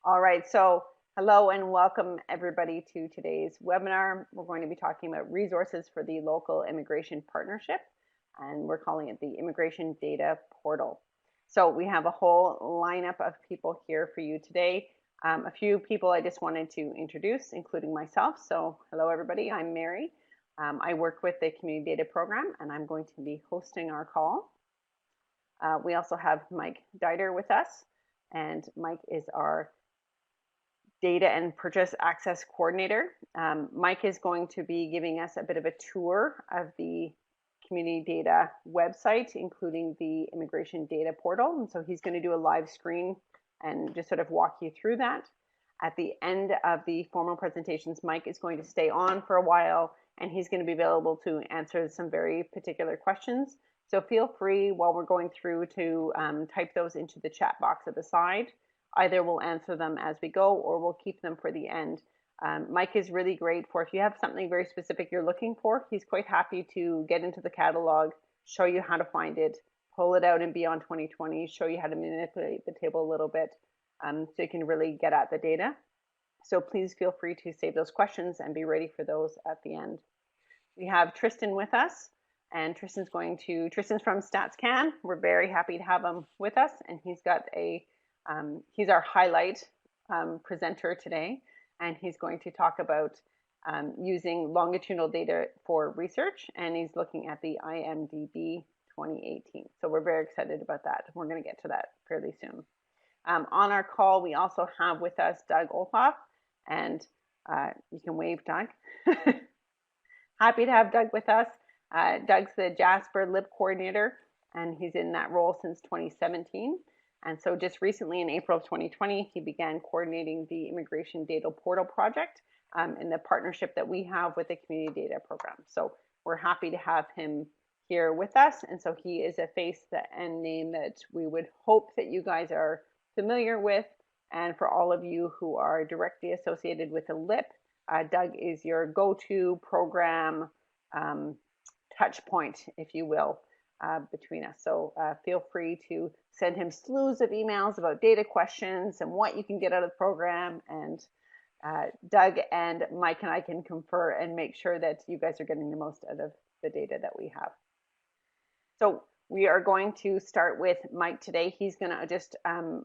All right, so hello and welcome everybody to today's webinar. We're going to be talking about resources for the local immigration partnership, and we're calling it the Immigration Data Portal. So we have a whole lineup of people here for you today. A few people I just wanted to introduce, including myself. So hello everybody, I'm Mary. I work with the Community Data Program, and I'm going to be hosting our call. We also have Mike Dieter with us, and Mike is our Data and Purchase Access Coordinator. Mike is going to be giving us a bit of a tour of the Community Data website, including the Immigration Data Portal. And so he's going to do a live screen and just sort of walk you through that. At the end of the formal presentations, Mike is going to stay on for a while, and he's going to be available to answer some very particular questions. So feel free while we're going through to type those into the chat box at the side. Either we'll answer them as we go, or we'll keep them for the end. Mike is really great for if you have something very specific you're looking for. He's quite happy to get into the catalog, show you how to find it, pull it out in Beyond 2020, show you how to manipulate the table a little bit, so you can really get at the data. So please feel free to save those questions and be ready for those at the end. We have Tristan with us, and Tristan's from StatsCan. We're very happy to have him with us, and he's got he's our highlight presenter today, and he's going to talk about using longitudinal data for research, and he's looking at the IMDB 2018. So we're very excited about that. We're going to get to that fairly soon. On our call, we also have with us Doug Olthoff, and you can wave, Doug. Happy to have Doug with us. Doug's the Jasper Lib Coordinator, and he's in that role since 2017. And so just recently in April of 2020, he began coordinating the Immigration Data Portal project in the partnership that we have with the Community Data Program. So we're happy to have him here with us. And so he is a face and name that we would hope that you guys are familiar with. And for all of you who are directly associated with the LIP, Doug is your go-to program touch point, if you will, between us. So feel free to send him slews of emails about data questions and what you can get out of the program. And Doug and Mike and I can confer and make sure that you guys are getting the most out of the data that we have. So we are going to start with Mike today. He's going to just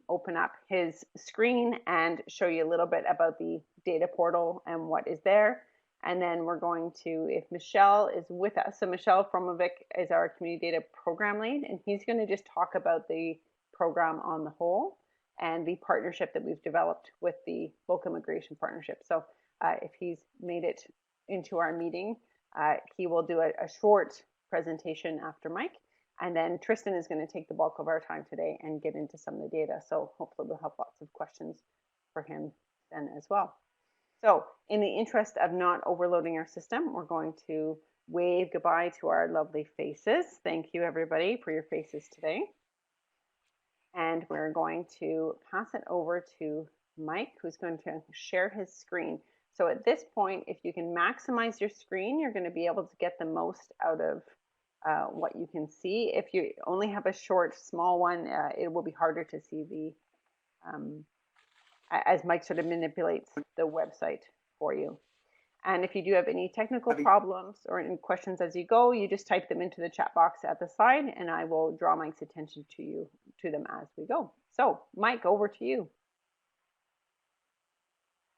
open up his screen and show you a little bit about the data portal and what is there. And then we're going to, if Michelle is with us, so Michelle Fromovic is our Community Data Program Lead, and he's going to just talk about the program on the whole and the partnership that we've developed with the Local Immigration Partnership. So if he's made it into our meeting, he will do a short presentation after Mike, and then Tristan is going to take the bulk of our time today and get into some of the data. So hopefully we'll have lots of questions for him then as well. So in the interest of not overloading our system, we're going to wave goodbye to our lovely faces. Thank you everybody for your faces today. And we're going to pass it over to Mike, who's going to share his screen. So at this point, if you can maximize your screen, you're going to be able to get the most out of what you can see. If you only have a short, small one, it will be harder to see the as Mike sort of manipulates the website for you. And if you do have any technical problems or any questions as you go, you just type them into the chat box at the side, and I will draw Mike's attention to them as we go. So Mike, over to you.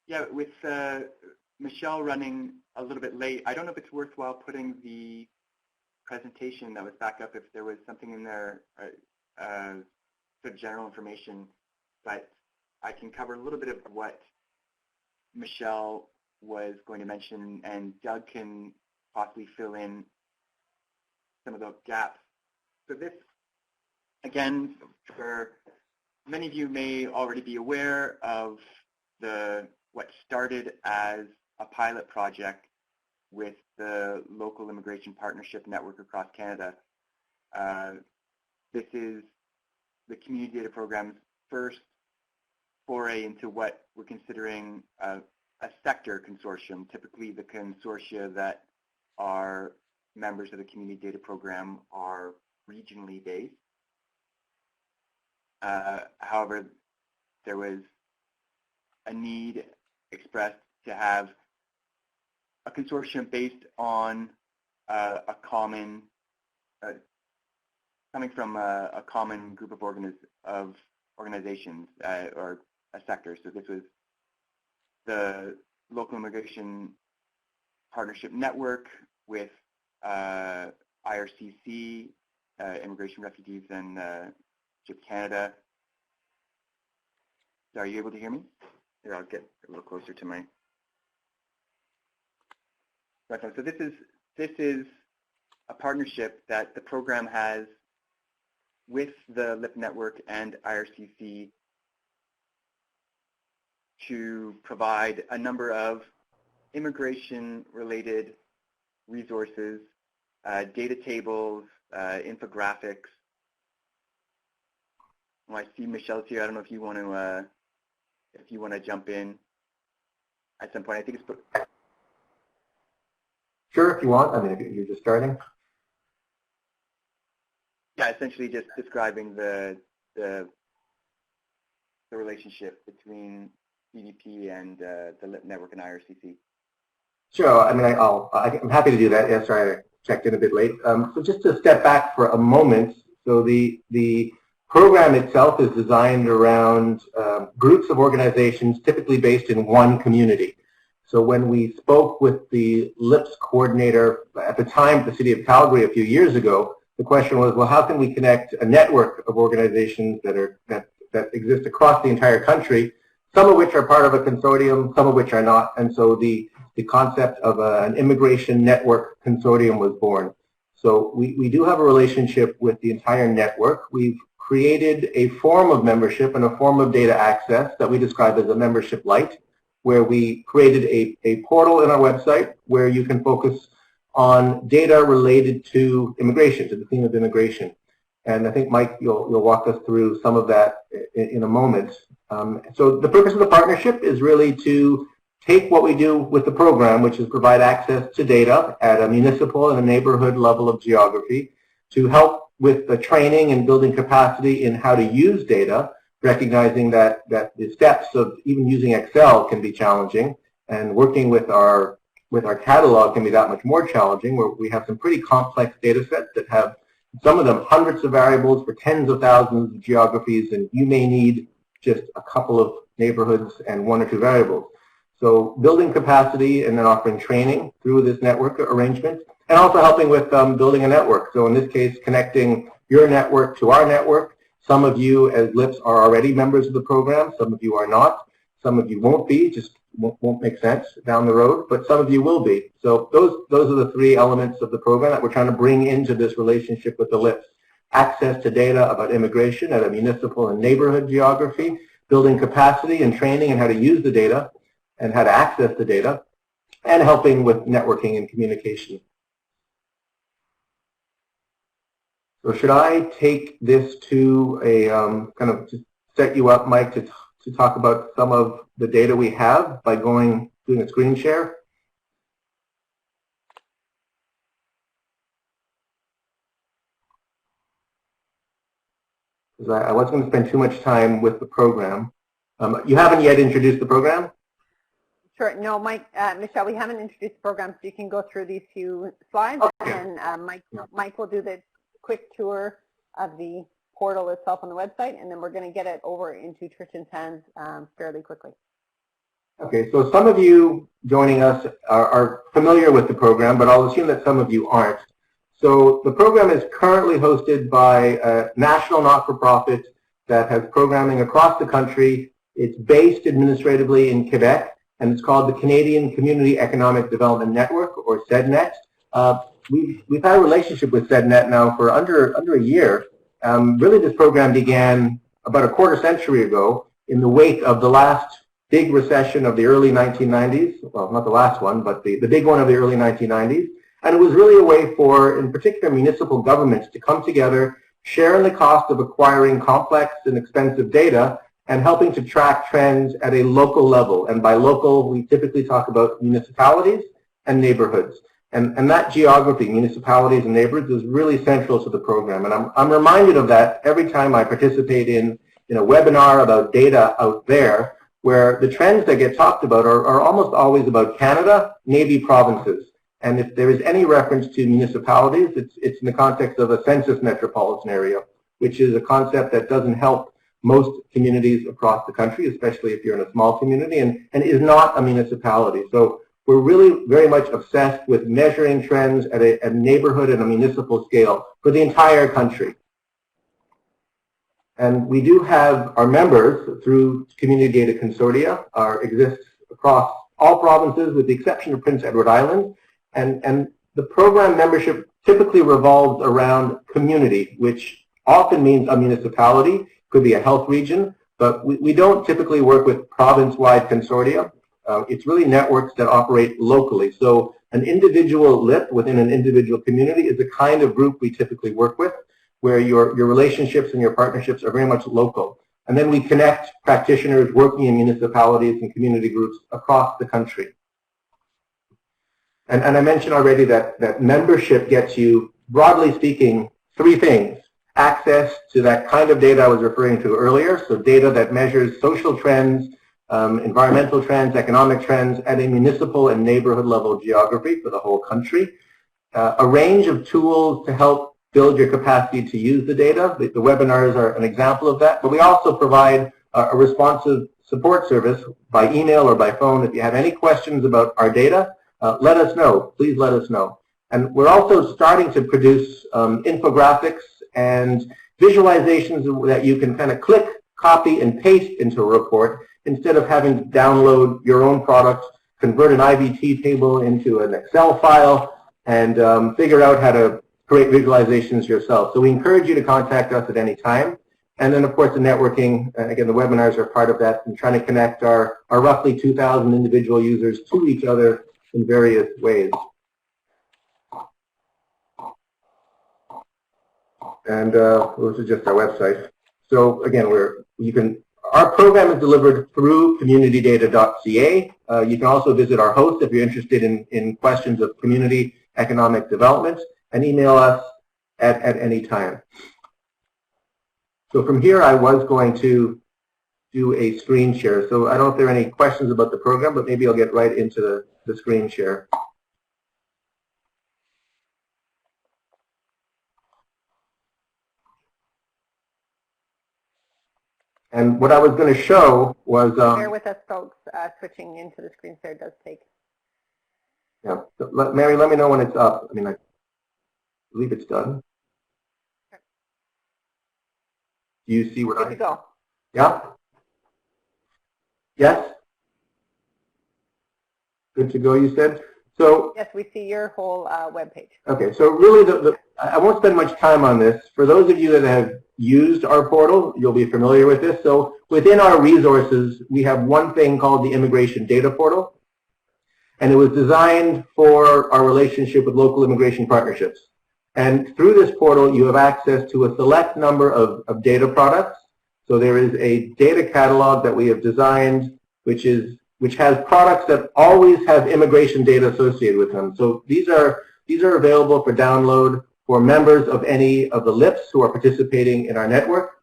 Yeah, with Michelle running a little bit late, I don't know if it's worthwhile putting the presentation that was back up if there was something in there, sort of general information, but I can cover a little bit of what Michelle was going to mention, and Doug can possibly fill in some of those gaps. So this, again, for many of you may already be aware of what started as a pilot project with the Local Immigration Partnership Network across Canada. This is the Community Data Program's first foray into what we're considering a sector consortium. Typically the consortia that are members of the Community Data Program are regionally based. However, there was a need expressed to have a consortium based on a common, coming from a common group of organizations or a sector. So this was the Local Immigration Partnership Network with IRCC, Immigration, Refugees, and Canada. So are you able to hear me? Here, I'll get a little closer to my microphone. So this is a partnership that the program has with the LIP network and IRCC to provide a number of immigration-related resources, data tables, infographics. Well, I see Michelle's here. I don't know if you want to jump in at some point. I think it's sure if you want. I mean, if you're just starting. Yeah, essentially just describing the relationship between CDP and the LIP network and IRCC. Sure. I mean, I'm happy to do that. Yeah, sorry, I checked in a bit late. So just to step back for a moment. So the program itself is designed around groups of organizations typically based in one community. So when we spoke with the LIPS coordinator at the time, the city of Calgary a few years ago, the question was, well, how can we connect a network of organizations that exist across the entire country, some of which are part of a consortium, some of which are not, and so the concept of an immigration network consortium was born. So we do have a relationship with the entire network. We've created a form of membership and a form of data access that we describe as a membership light, where we created a portal in our website where you can focus on data related to immigration, to the theme of immigration. And I think, Mike, you'll walk us through some of that in a moment. So the purpose of the partnership is really to take what we do with the program, which is provide access to data at a municipal and a neighborhood level of geography, to help with the training and building capacity in how to use data, recognizing that the steps of even using Excel can be challenging, and working with our catalog can be that much more challenging, where we have some pretty complex data sets that have, some of them, hundreds of variables for tens of thousands of geographies, and you may need just a couple of neighborhoods and one or two variables. So building capacity and then offering training through this network arrangement, and also helping with building a network. So in this case, connecting your network to our network. Some of you as LIPS are already members of the program. Some of you are not. Some of you won't be, just won't make sense down the road, but some of you will be. So those are the three elements of the program that we're trying to bring into this relationship with the LIPS. Access to data about immigration at a municipal and neighborhood geography, building capacity and training and how to use the data and how to access the data, and helping with networking and communication. So should I take this to a kind of just set you up, Mike, to talk about some of the data we have by doing a screen share? Because I wasn't going to spend too much time with the program. You haven't yet introduced the program? Sure. No, Mike, Michelle, we haven't introduced the program, so you can go through these few slides, okay. And Mike will do the quick tour of the portal itself on the website, and then we're going to get it over into Tristan's hands fairly quickly. Okay, so some of you joining us are familiar with the program, but I'll assume that some of you aren't. So the program is currently hosted by a national not-for-profit that has programming across the country. It's based administratively in Quebec, and it's called the Canadian Community Economic Development Network, or CEDNET. We've had a relationship with CEDNET now for under a year. Really, this program began about a quarter century ago in the wake of the last big recession of the early 1990s. Well, not the last one, but the big one of the early 1990s. And it was really a way for, in particular, municipal governments to come together, share in the cost of acquiring complex and expensive data, and helping to track trends at a local level. And by local, we typically talk about municipalities and neighborhoods. And that geography, municipalities and neighborhoods, is really central to the program. And I'm reminded of that every time I participate in a webinar about data out there, where the trends that get talked about are almost always about Canada, maybe provinces. And if there is any reference to municipalities, it's in the context of a census metropolitan area, which is a concept that doesn't help most communities across the country, especially if you're in a small community, and is not a municipality. So we're really very much obsessed with measuring trends at a neighborhood and a municipal scale for the entire country. And we do have our members through Community Data Consortia exists across all provinces with the exception of Prince Edward Island. And the program membership typically revolves around community, which often means a municipality, could be a health region, but we don't typically work with province-wide consortia. It's really networks that operate locally. So an individual LIP within an individual community is the kind of group we typically work with, where your relationships and your partnerships are very much local. And then we connect practitioners working in municipalities and community groups across the country. And I mentioned already that membership gets you, broadly speaking, three things. Access to that kind of data I was referring to earlier, so data that measures social trends, environmental trends, economic trends at a municipal and neighborhood level geography for the whole country. A range of tools to help build your capacity to use the data. The webinars are an example of that, but we also provide a responsive support service by email or by phone. If you have any questions about our data, let us know. Please let us know. And we're also starting to produce infographics and visualizations that you can kind of click, copy, and paste into a report instead of having to download your own product, convert an IVT table into an Excel file, and figure out how to create visualizations yourself. So we encourage you to contact us at any time. And then, of course, the networking, again, the webinars are part of that, and trying to connect our roughly 2,000 individual users to each other in various ways. And this is just our website. So again, our program is delivered through communitydata.ca. You can also visit our host if you're interested in questions of community economic development, and email us at any time. So from here, I was going to do a screen share. So I don't know if there are any questions about the program, but maybe I'll get right into the screen share. And what I was going to show was... Bear with us, folks. Switching into the screen share does take... Yeah. So Mary, let me know when it's up. I mean, I believe it's done. Okay. Do you see what Good to go. Yeah? Yes? Good to go, you said? So... Yes, we see your whole web page. Okay, so really, I won't spend much time on this. For those of you that have used our portal, you'll be familiar with this. So within our resources, we have one thing called the Immigration Data Portal. And it was designed for our relationship with local immigration partnerships. And through this portal, you have access to a select number of data products. So there is a data catalog that we have designed, which has products that always have immigration data associated with them. So these are available for download for members of any of the LIPs who are participating in our network.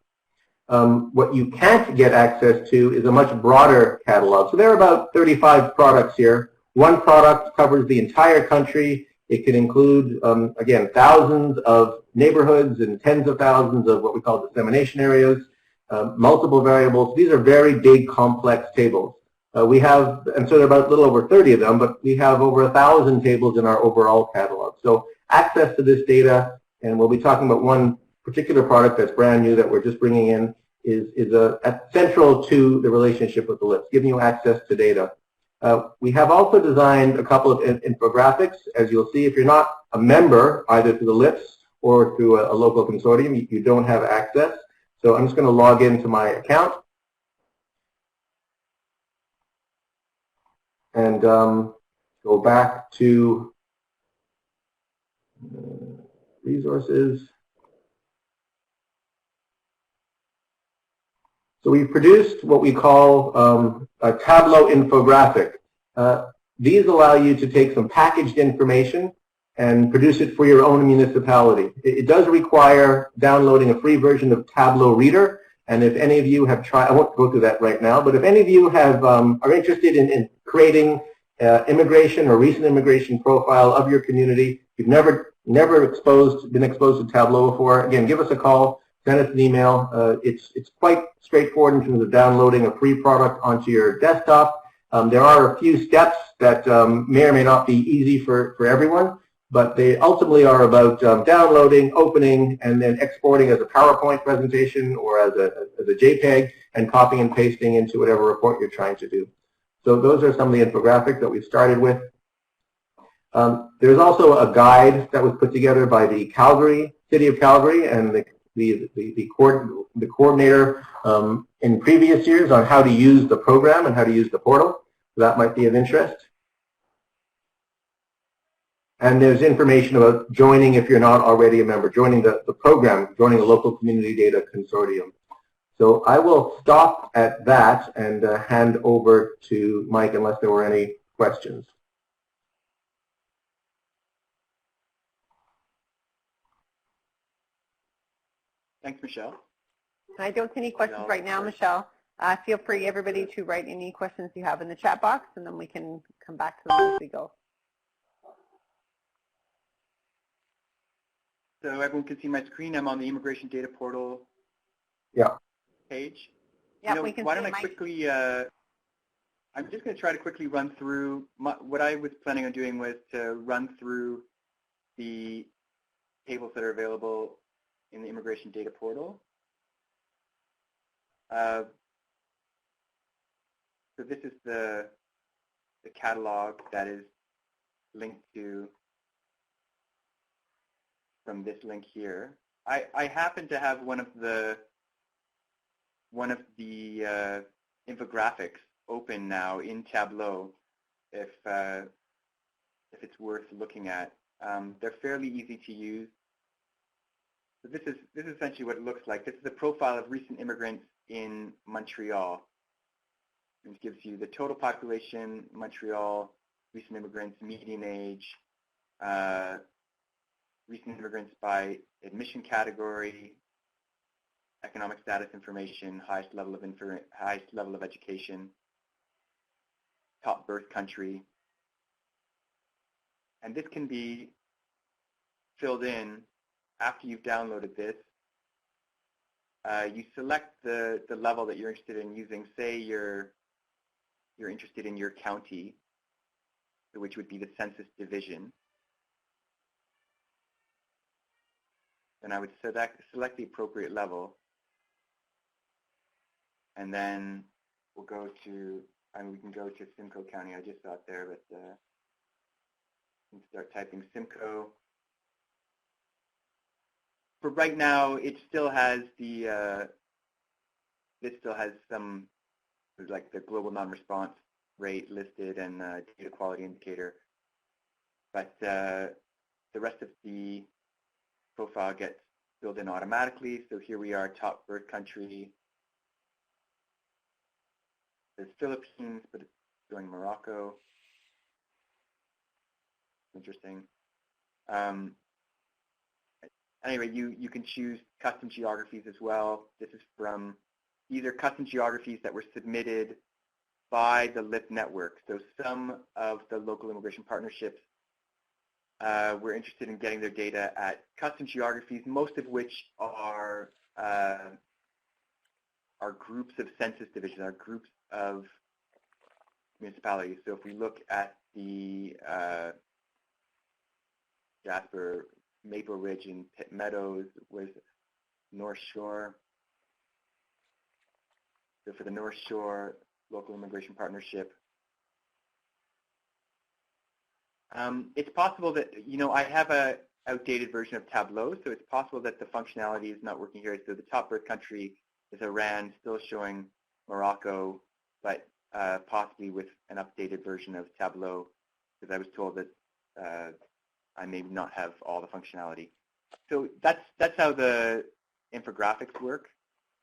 What you can't get access to is a much broader catalog. So there are about 35 products here. One product covers the entire country. It can include, again, thousands of neighborhoods and tens of thousands of what we call dissemination areas, multiple variables. These are very big, complex tables. We have, and so there are about a little over 30 of them, but we have over 1,000 tables in our overall catalog. So access to this data, and we'll be talking about one particular product that's brand new that we're just bringing in, is central to the relationship with the LIPs, giving you access to data. We have also designed a couple of infographics. As you'll see, if you're not a member, either through the LIPs or through a local consortium, you don't have access. So I'm just going to log into my account and go back to resources. So we produced what we call a Tableau infographic. These allow you to take some packaged information and produce it for your own municipality. It does require downloading a free version of Tableau Reader, And if any of you have tried, I won't go through that right now, but if any of you have are interested in creating immigration or recent immigration profile of your community, you've never been exposed to Tableau before, again, give us a call, send us an email. It's quite straightforward in terms of downloading a free product onto your desktop. There are a few steps that may or may not be easy for everyone, but they ultimately are about downloading, opening, and then exporting as a PowerPoint presentation or as a JPEG and copying and pasting into whatever report you're trying to do. So those are some of the infographics that we've started with. There's also a guide that was put together by the City of Calgary, and the coordinator in previous years on how to use the program and how to use the portal. So that might be of interest. And there's information about joining, if you're not already a member, joining the program, joining the local community data consortium. So I will stop at that and hand over to Mike unless there were any questions. Thanks, Michelle. I don't see any questions right now, Michelle. Feel free, everybody, to write any questions you have in the chat box, and then we can come back to them as we go. So everyone can see my screen. I'm on the Immigration Data Portal page. Yeah, we can why see don't I quickly, I'm just going to try to quickly run through, what I was planning on doing was to run through the tables that are available in the Immigration Data Portal. So this is the catalog that is linked to from this link here. I happen to have one of the infographics open now in Tableau if it's worth looking at. They're fairly easy to use. So this is essentially what it looks like. This is a profile of recent immigrants in Montreal. It gives you the total population, Montreal, recent immigrants, median age, recent immigrants by admission category, economic status information, highest level of education, top birth country. And this can be filled in after you've downloaded this. You select the level that you're interested in using. Say you're interested in your county, which would be the census division. Then I would select the appropriate level, and then we'll go to, we can go to Simcoe County. I just saw it there, but we can start typing Simcoe. For right now, it still has some, like the global non-response rate listed and data quality indicator, but the rest of the profile gets filled in automatically. So here we are, top birth country. There's Philippines, but it's showing Morocco. Interesting. Anyway, you can choose custom geographies as well. This is from, these are custom geographies that were submitted by the LIP network. So some of the local immigration partnerships we're interested in getting their data at custom geographies, most of which are groups of census divisions, are groups of municipalities. So if we look at the Jasper, Maple Ridge, and Pitt Meadows with North Shore. So for the North Shore Local Immigration Partnership, it's possible that, I have a outdated version of Tableau, so it's possible that the functionality is not working here. So the top birth country is Iran, still showing Morocco, but possibly with an updated version of Tableau, because I was told that I may not have all the functionality. So that's how the infographics work.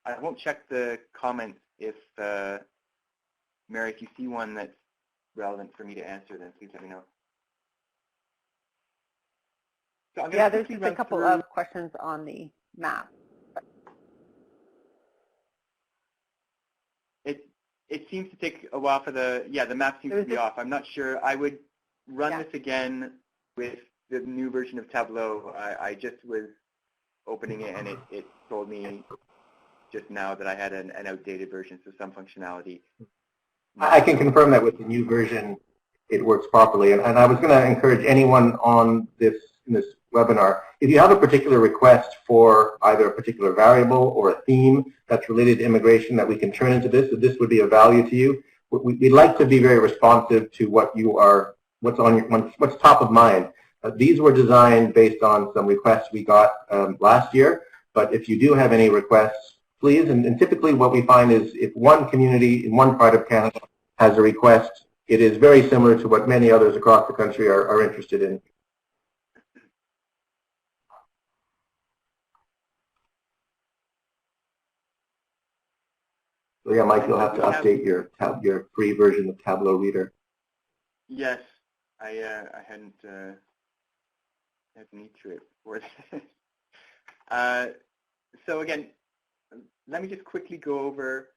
I won't check the comments if, Mary, if you see one that's relevant for me to answer, then please let me know. So yeah, there's just a couple of questions on the map. it seems to take a while for the map seems to be off. I'm not sure. I would run this again with the new version of Tableau. I just was opening it and it told me just now that I had an outdated version, so some functionality. I can confirm that with the new version, it works properly. And I was going to encourage anyone on in this webinar, if you have a particular request for either a particular variable or a theme that's related to immigration that we can turn into this, that this would be of value to you. We'd like to be very responsive to what's top of mind. These were designed based on some requests we got last year, but if you do have any requests, please, and typically what we find is if one community in one part of Canada has a request, it is very similar to what many others across the country are interested in. So yeah, Mike, you'll have to update your free version of Tableau Reader. Yes, I hadn't had need to it before this. So again, let me just quickly go over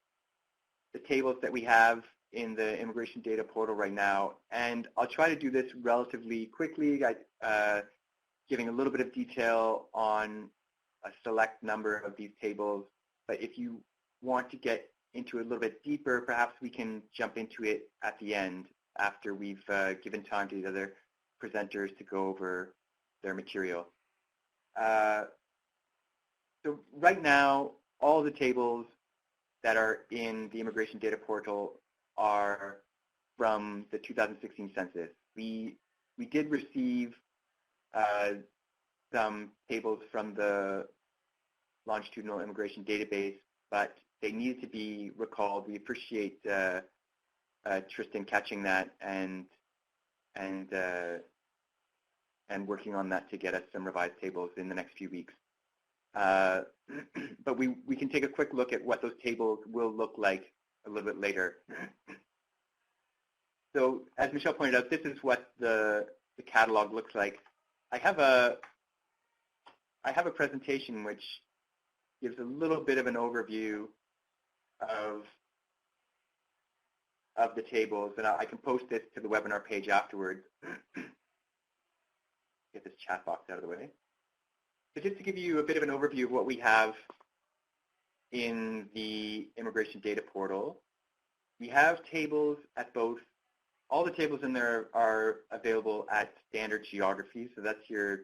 the tables that we have in the immigration data portal right now, and I'll try to do this relatively quickly, giving a little bit of detail on a select number of these tables. But if you want to get into a little bit deeper, perhaps we can jump into it at the end after we've given time to the other presenters to go over their material. So right now, all the tables that are in the immigration data portal are from the 2016 census. We did receive some tables from the longitudinal immigration database, but they needed to be recalled. We appreciate Tristan catching that and working on that to get us some revised tables in the next few weeks. But we can take a quick look at what those tables will look like a little bit later. So as Michelle pointed out, this is what the catalog looks like. I have a presentation which gives a little bit of an overview of the tables, and I can post this to the webinar page afterwards. Get this chat box out of the way. So just to give you a bit of an overview of what we have in the immigration data portal, we have tables at both. All the tables in there are available at standard geography, so that's your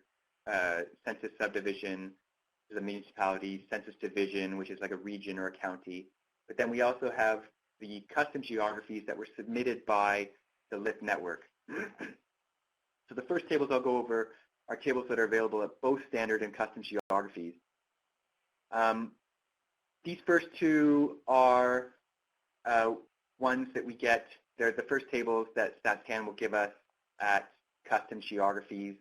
census subdivision, the municipality, census division, which is like a region or a county. But then we also have the custom geographies that were submitted by the LIP network. So the first tables I'll go over are tables that are available at both standard and custom geographies. These first two are ones that we get. They're the first tables that StatsCan will give us at custom geographies.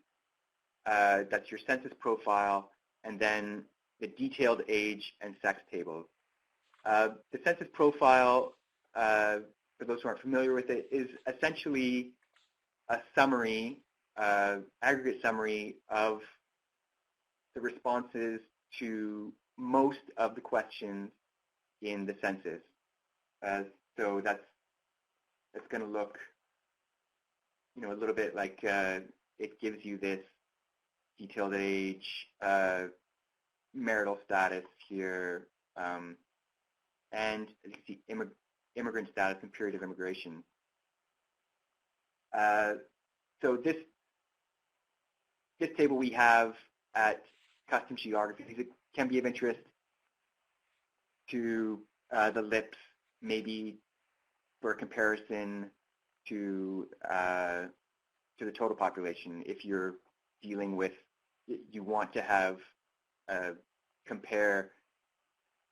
That's your census profile, and then the detailed age and sex tables. The census profile, for those who aren't familiar with it, is essentially a summary, aggregate summary of the responses to most of the questions in the census. So that's going to look, a little bit like it gives you this detailed age, marital status here, and you can see immigrant status and period of immigration. So this table we have at custom geographies, it can be of interest to the LIPs, maybe for comparison to the total population. If you're dealing with, you want to have compare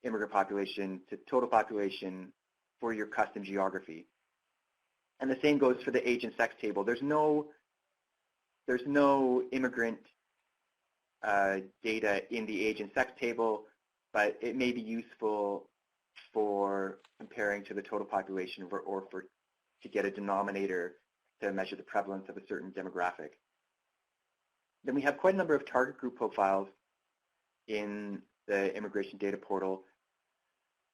immigrant population to total population for your custom geography. And the same goes for the age and sex table. There's no immigrant data in the age and sex table, but it may be useful for comparing to the total population or to get a denominator to measure the prevalence of a certain demographic. Then we have quite a number of target group profiles in the immigration data portal.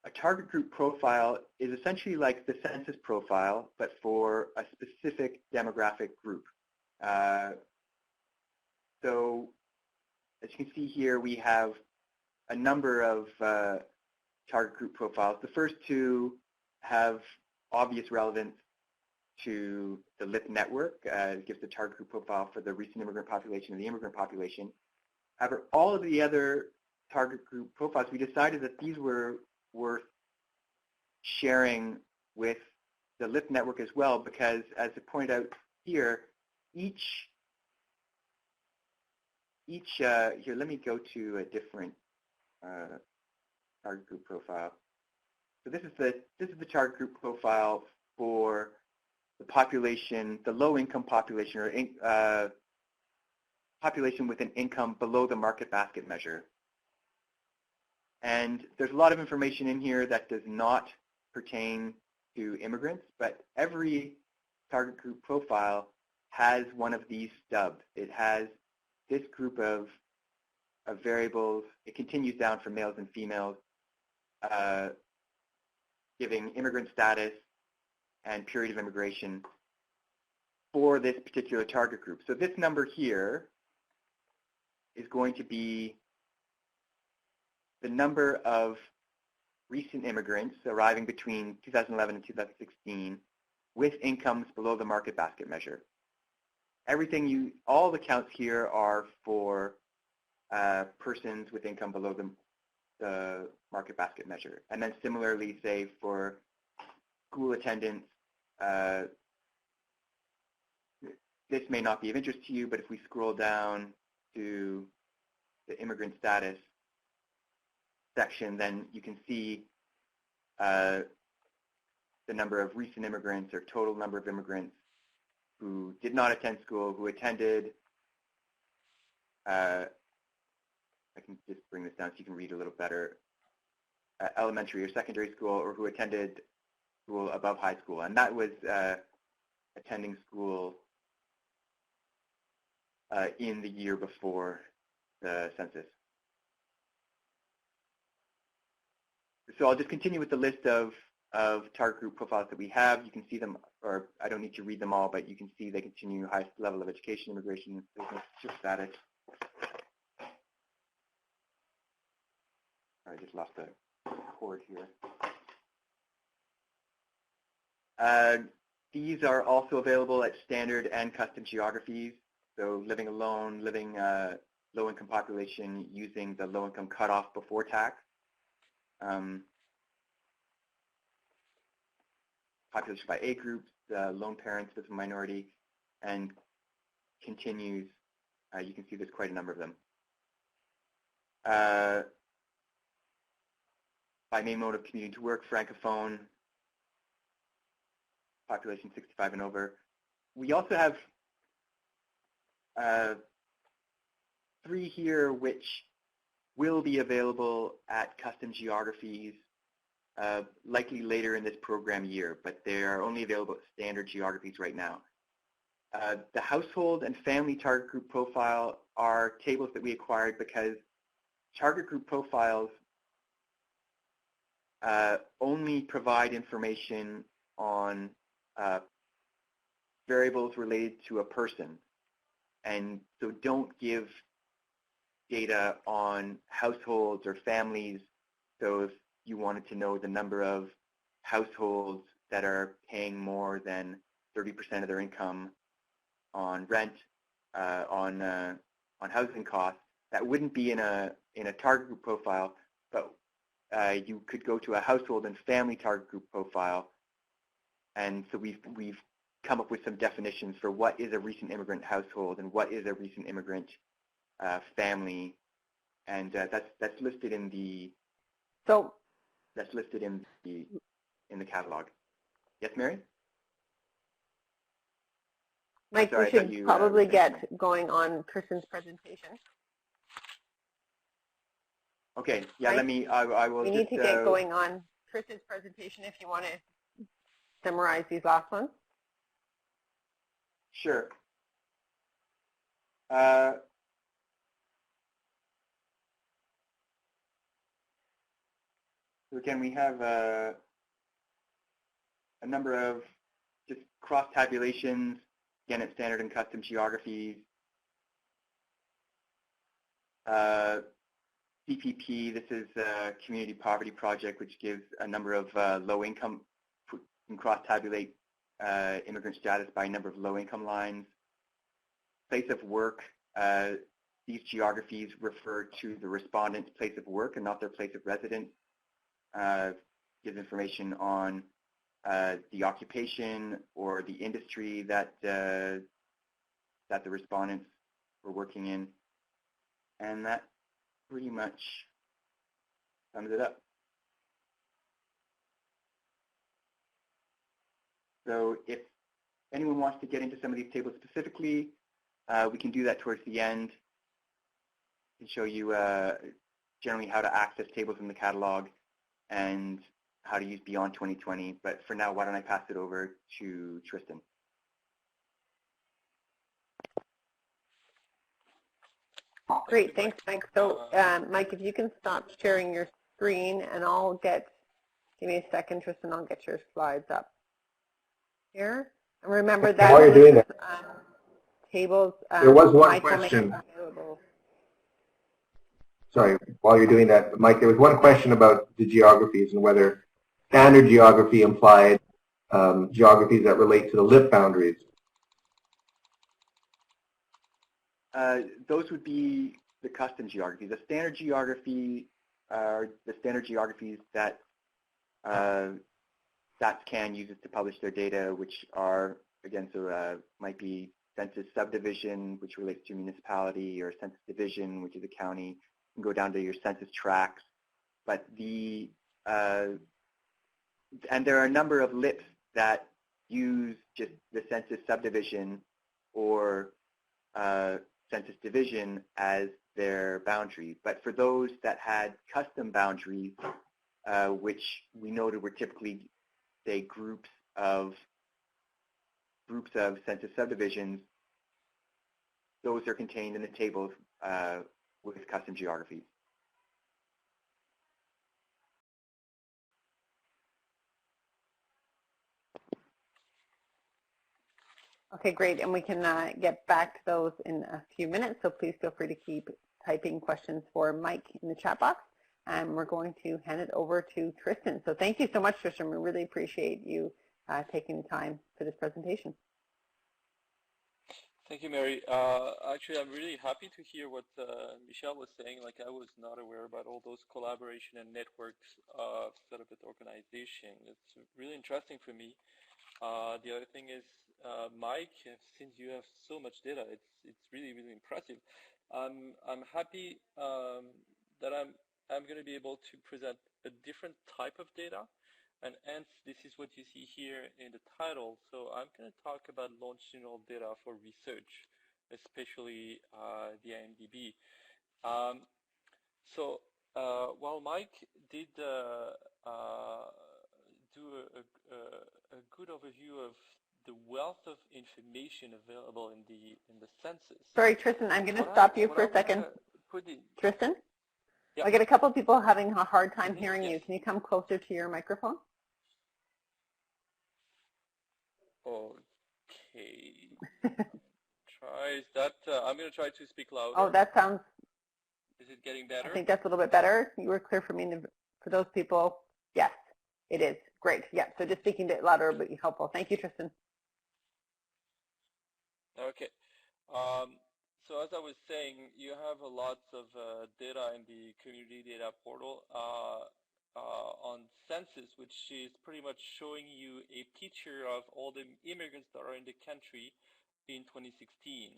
A target group profile is essentially like the census profile, but for a specific demographic group. So as you can see here, we have a number of target group profiles. The first two have obvious relevance to the LIP network. It gives the target group profile for the recent immigrant population and the immigrant population. However, all of the other target group profiles, we decided that these were worth sharing with the LIP network as well, because as I pointed out here, here, let me go to a different target group profile. So this is the target group profile for the population, the low-income population, or population with an income below the market basket measure. And there's a lot of information in here that does not pertain to immigrants, but every target group profile has one of these stubs. It has this group of variables. It continues down for males and females, giving immigrant status and period of immigration for this particular target group. So this number here is going to be the number of recent immigrants arriving between 2011 and 2016 with incomes below the market basket measure. All the counts here are for persons with income below the market basket measure. And then similarly, say for school attendance, this may not be of interest to you, but if we scroll down to the immigrant status section, then you can see the number of recent immigrants or total number of immigrants who did not attend school, who attended, I can just bring this down so you can read a little better, elementary or secondary school, or who attended school above high school. And that was attending school in the year before the census. So I'll just continue with the list of target group profiles that we have. You can see them, or I don't need to read them all, but you can see they continue highest level of education, immigration, business, status. I just lost the cord here. These are also available at standard and custom geographies. So living alone, living low-income population using the low-income cutoff before tax. Population by age groups, lone parents as a minority, and continues. You can see there's quite a number of them. By main mode of commuting to work, Francophone, population 65 and over. We also have 3 here which will be available at custom geographies likely later in this program year, but they are only available at standard geographies right now. The household and family target group profile are tables that we acquired because target group profiles only provide information on variables related to a person, and so don't give data on households or families. So if you wanted to know the number of households that are paying more than 30% of their income on rent, on housing costs, that wouldn't be in a target group profile, but you could go to a household and family target group profile. And so we've come up with some definitions for what is a recent immigrant household and what is a recent immigrant family, and that's listed in the in the catalog. Yes, Mary? Mike, sorry, we should probably get going on Kristen's presentation. Okay, yeah, right? I will We need to get going on Kristen's presentation if you want to summarize these last ones. Sure. So again, we have a number of just cross tabulations, again at standard and custom geographies. CPP, this is a community poverty project which gives a number of low income, can cross tabulate immigrant status by a number of low income lines. Place of work, these geographies refer to the respondent's place of work and not their place of residence. Gives information on the occupation or the industry that the respondents were working in, and that pretty much sums it up. So if anyone wants to get into some of these tables specifically, we can do that towards the end and show you generally how to access tables in the catalog and how to use Beyond 2020. But for now, why don't I pass it over to Tristan. Great, thanks, Mike. So, Mike, if you can stop sharing your screen, and give me a second, Tristan, I'll get your slides up here. And remember that while you're doing that, tables. There was one Mike question. Sorry, while you're doing that, Mike, there was one question about the geographies and whether standard geography implied geographies that relate to the LIP boundaries. Those would be the custom geographies. The standard geography are the standard geographies that StatsCan uses to publish their data, which are, again, so might be census subdivision, which relates to municipality, or census division, which is a county. You can go down to your census tracts. But and there are a number of LIPs that use just the census subdivision or census division as their boundary. But for those that had custom boundaries, which we noted were typically, say, groups of census subdivisions, those are contained in the tables with custom geographies. Okay, great, and we can get back to those in a few minutes, so please feel free to keep typing questions for Mike in the chat box, and we're going to hand it over to Tristan. So thank you so much, Tristan. We really appreciate you taking the time for this presentation. Thank you, Mary. Actually, I'm really happy to hear what Michelle was saying. Like, I was not aware about all those collaboration and networks set up at the organization. It's really interesting for me. The other thing is, Mike, since you have so much data, it's really, really impressive. I'm happy that I'm going to be able to present a different type of data, and hence this is what you see here in the title. So I'm going to talk about longitudinal data for research, especially the IMDB. While Mike did do a good overview of the wealth of information available in the census. Sorry, Tristan, I'm going to stop you for a second. Tristan? Yep. I get a couple of people having a hard time hearing you. Can you come closer to your microphone? Okay. Try that. I'm going to try to speak louder. Oh, that sounds. Is it getting better? I think that's a little bit better. You were clear for me. For those people, yes, it is. Great. Yeah. So just speaking a bit louder would be helpful. Thank you, Tristan. Okay. So as I was saying, you have a lot of data in the community data portal on Census, which is pretty much showing you a picture of all the immigrants that are in the country in 2016.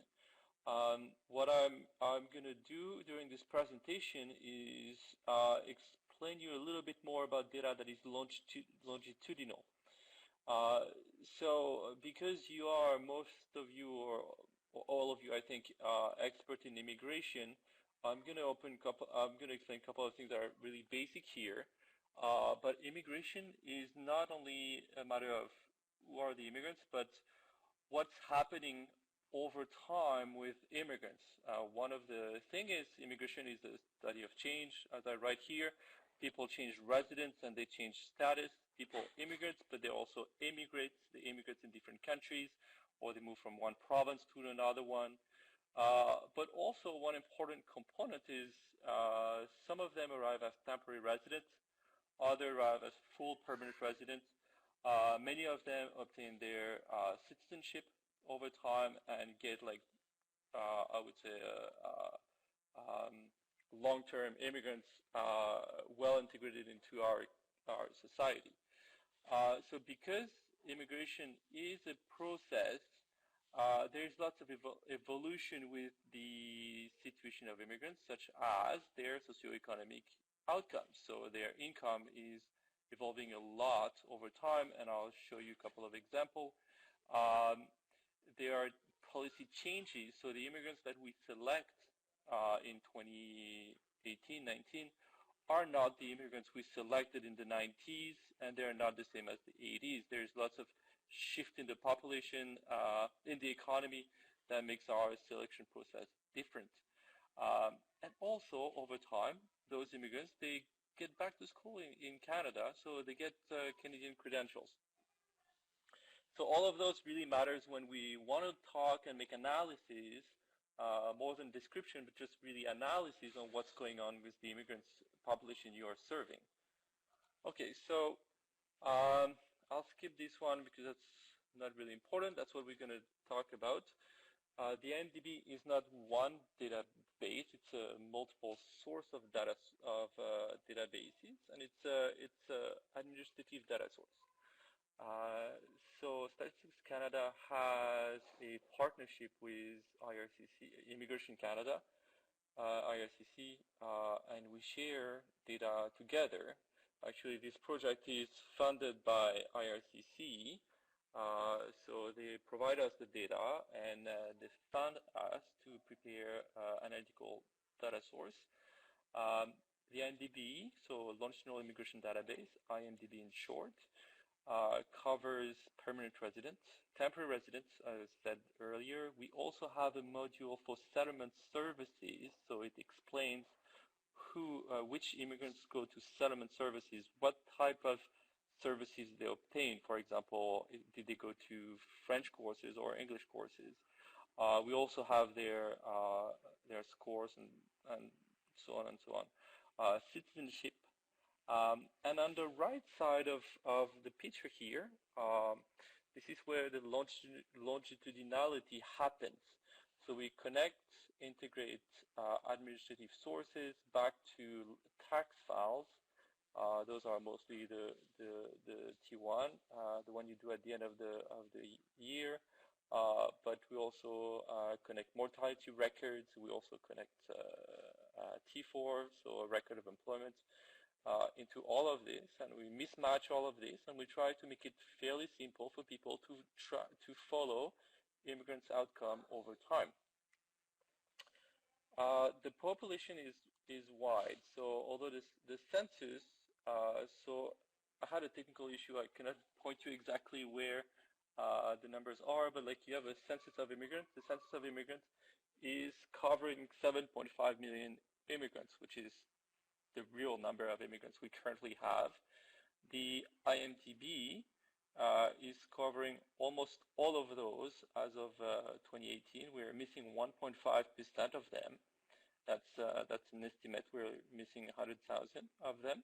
What I'm going to do during this presentation is explain you a little bit more about data that is longitudinal. So because you are, most of you, or all of you, I think, expert in immigration, I'm going to explain a couple of things that are really basic here. But immigration is not only a matter of who are the immigrants, but what's happening over time with immigrants. One of the things is immigration is the study of change, as I write here. People change residence and they change status. People immigrants, but they also immigrate. They immigrate in different countries, or they move from one province to another one. But also one important component is some of them arrive as temporary residents, others arrive as full permanent residents. Many of them obtain their citizenship over time and get, like, I would say, long-term immigrants well integrated into our society. So because immigration is a process, there's lots of evolution with the situation of immigrants, such as their socioeconomic outcomes. So their income is evolving a lot over time, and I'll show you a couple of examples. There are policy changes, so the immigrants that we select in 2018-19 are not the immigrants we selected in the 90s, and they're not the same as the 80s. There's lots of shift in the population, in the economy, that makes our selection process different. And also, over time, those immigrants, they get back to school in Canada, so they get Canadian credentials. So all of those really matters when we want to talk and make analysis, more than description, but just really analysis on what's going on with the immigrants population you are serving. Okay, so I'll skip this one because that's not really important. That's what we're going to talk about. The IMDB is not one database; it's a multiple source of data databases, and it's administrative data source. So Statistics Canada has a partnership with IRCC, Immigration Canada, IRCC, and we share data together. Actually, this project is funded by IRCC, so they provide us the data, and they fund us to prepare analytical data source. The IMDB, so Longitudinal Immigration Database, IMDB in short, covers permanent residents, temporary residents, as said earlier. We also have a module for settlement services, so it explains which immigrants go to settlement services, what type of services they obtain. For example, did they go to French courses or English courses? We also have their scores and so on and so on. Citizenship. And on the right side of the picture here, this is where the longitudinality happens. So we connect, integrate administrative sources back to tax files. Those are mostly the T1, the one you do at the end of the year. But we also connect mortality records. We also connect T4, so a record of employment, into all of this, and we mismatch all of this, and we try to make it fairly simple for people to follow immigrants' outcome over time. The population is wide, so although the census, so I had a technical issue. I cannot point to exactly where the numbers are, but like you have a census of immigrants. The census of immigrants is covering 7.5 million immigrants, which is the real number of immigrants we currently have. The IMDB is covering almost all of those as of 2018. We're missing 1.5% of them. That's an estimate. We're missing 100,000 of them.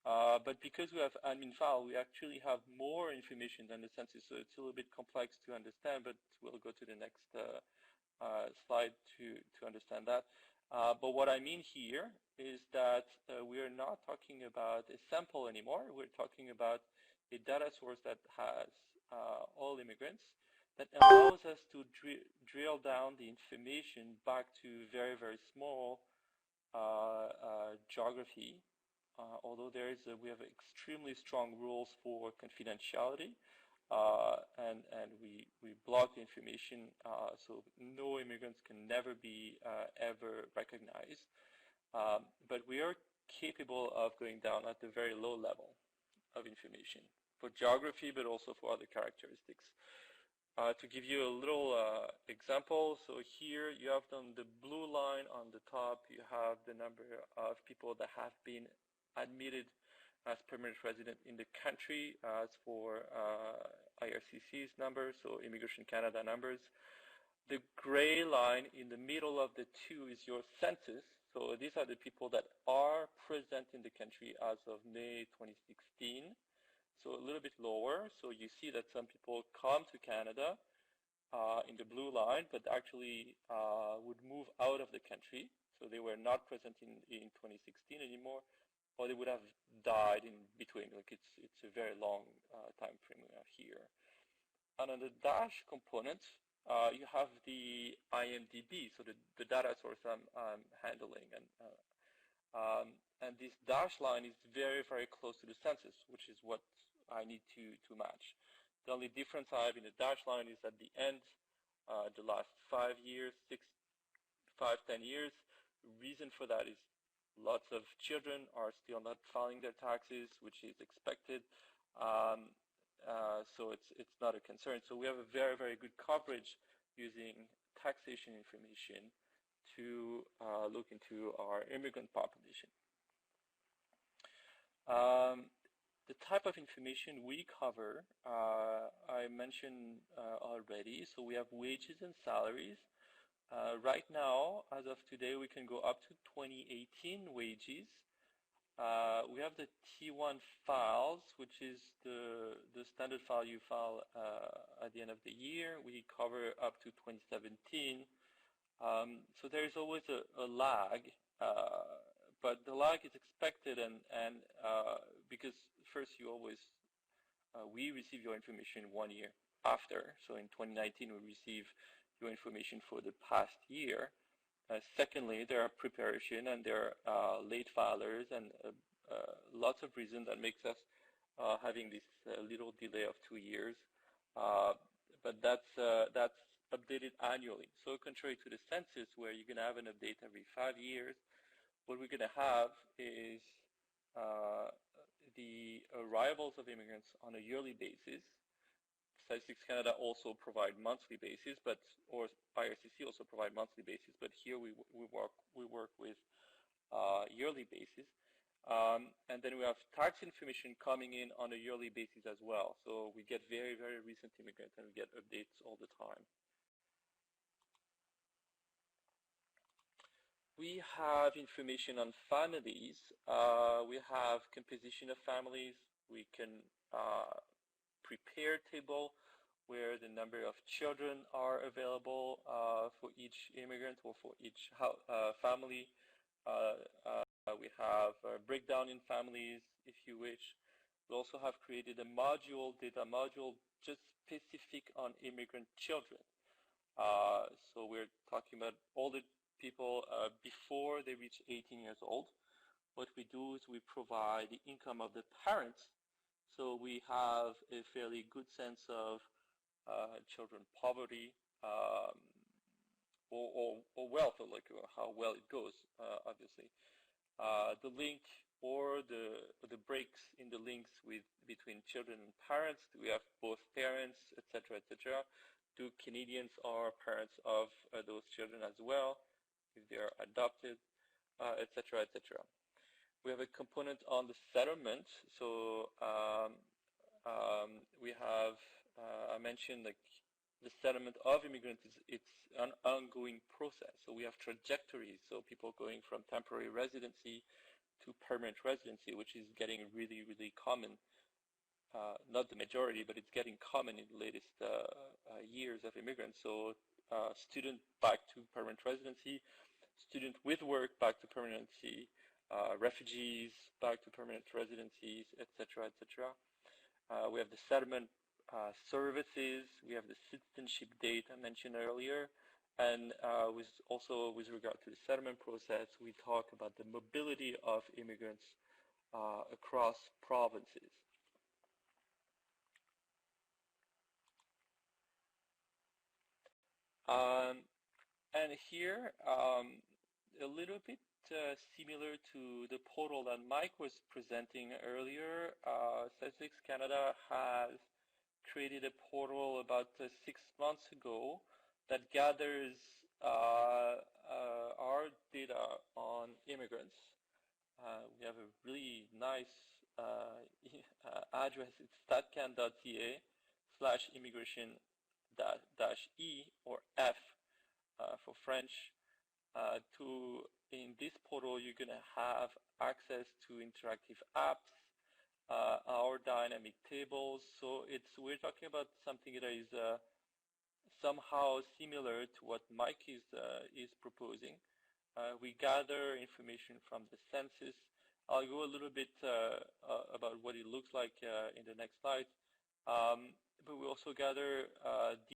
But because we have admin file, we actually have more information than the census, so it's a little bit complex to understand, but we'll go to the next slide to understand that. But what I mean here is that we are not talking about a sample anymore. We're talking about a data source that has all immigrants, that allows us to drill down the information back to very, very small geography. Although we have extremely strong rules for confidentiality, and we block the information, so no immigrants can never be ever recognized. But we are capable of going down at the very low level of information for geography, but also for other characteristics. To give you a little example, so here you have on the blue line on the top, you have the number of people that have been admitted as permanent resident in the country, as for IRCC's numbers, so Immigration Canada numbers. The gray line in the middle of the two is your census. So these are the people that are present in the country as of May 2016. So a little bit lower. So you see that some people come to Canada in the blue line, but actually would move out of the country. So they were not present in 2016 anymore, or they would have died in between. Like it's a very long time frame here. And on the dash component, you have the IMDB, so the data source I'm handling, and this dash line is very, very close to the census, which is what I need to match. The only difference I have in the dash line is at the end, the last 5 years, 10 years. Reason for that is lots of children are still not filing their taxes, which is expected. So it's not a concern. So we have a very, very good coverage using taxation information to look into our immigrant population. The type of information we cover, I mentioned already. So we have wages and salaries. Right now, as of today, we can go up to 2018 wages. We have the T1 files, which is the standard file you file at the end of the year. We cover up to 2017. So there is always a lag, but the lag is expected, and because first we receive your information 1 year after. So in 2019, we receive your information for the past year. Secondly, there are preparation and there are late filers and lots of reasons that makes us having this little delay of 2 years. But that's updated annually. So contrary to the census, where you're going to have an update every 5 years, what we're going to have is the arrivals of immigrants on a yearly basis. Statistics Canada also provide monthly basis, or IRCC also provide monthly basis, but here we work with yearly basis. And then we have tax information coming in on a yearly basis as well. So we get very, very recent immigrants and we get updates all the time. We have information on families. We have composition of families. We can prepare table where the number of children are available for each immigrant or for each family. We have a breakdown in families, if you wish. We also have created a data module just specific on immigrant children. So we're talking about all the people before they reach 18 years old. What we do is we provide the income of the parents. So we have a fairly good sense of children poverty or wealth, or like how well it goes, obviously. The link or the breaks in the links between children and parents. Do we have both parents, etc., etc.? Do Canadians are parents of those children as well, if they are adopted, etc., etc.? We have a component on the settlement. So we have, I mentioned, like the settlement of immigrants, it's an ongoing process. So we have trajectories, so people going from temporary residency to permanent residency, which is getting really, really common. Not the majority, but it's getting common in the latest years of immigrants. So student back to permanent residency, student with work back to permanency, refugees back to permanent residencies, etc., etc. We have the settlement services. We have the citizenship date I mentioned earlier. And also with regard to the settlement process, we talk about the mobility of immigrants across provinces. And here, a little bit similar to the portal that Mike was presenting earlier, Statistics Canada has created a portal about 6 months ago that gathers our data on immigrants. we have a really nice address. It's statcan.ca/immigration-E or F for French. In this portal, you're going to have access to interactive apps, our dynamic tables. So we're talking about something that is somehow similar to what Mike is proposing. We gather information from the census. I'll go a little bit about what it looks like in the next slide. But we also gather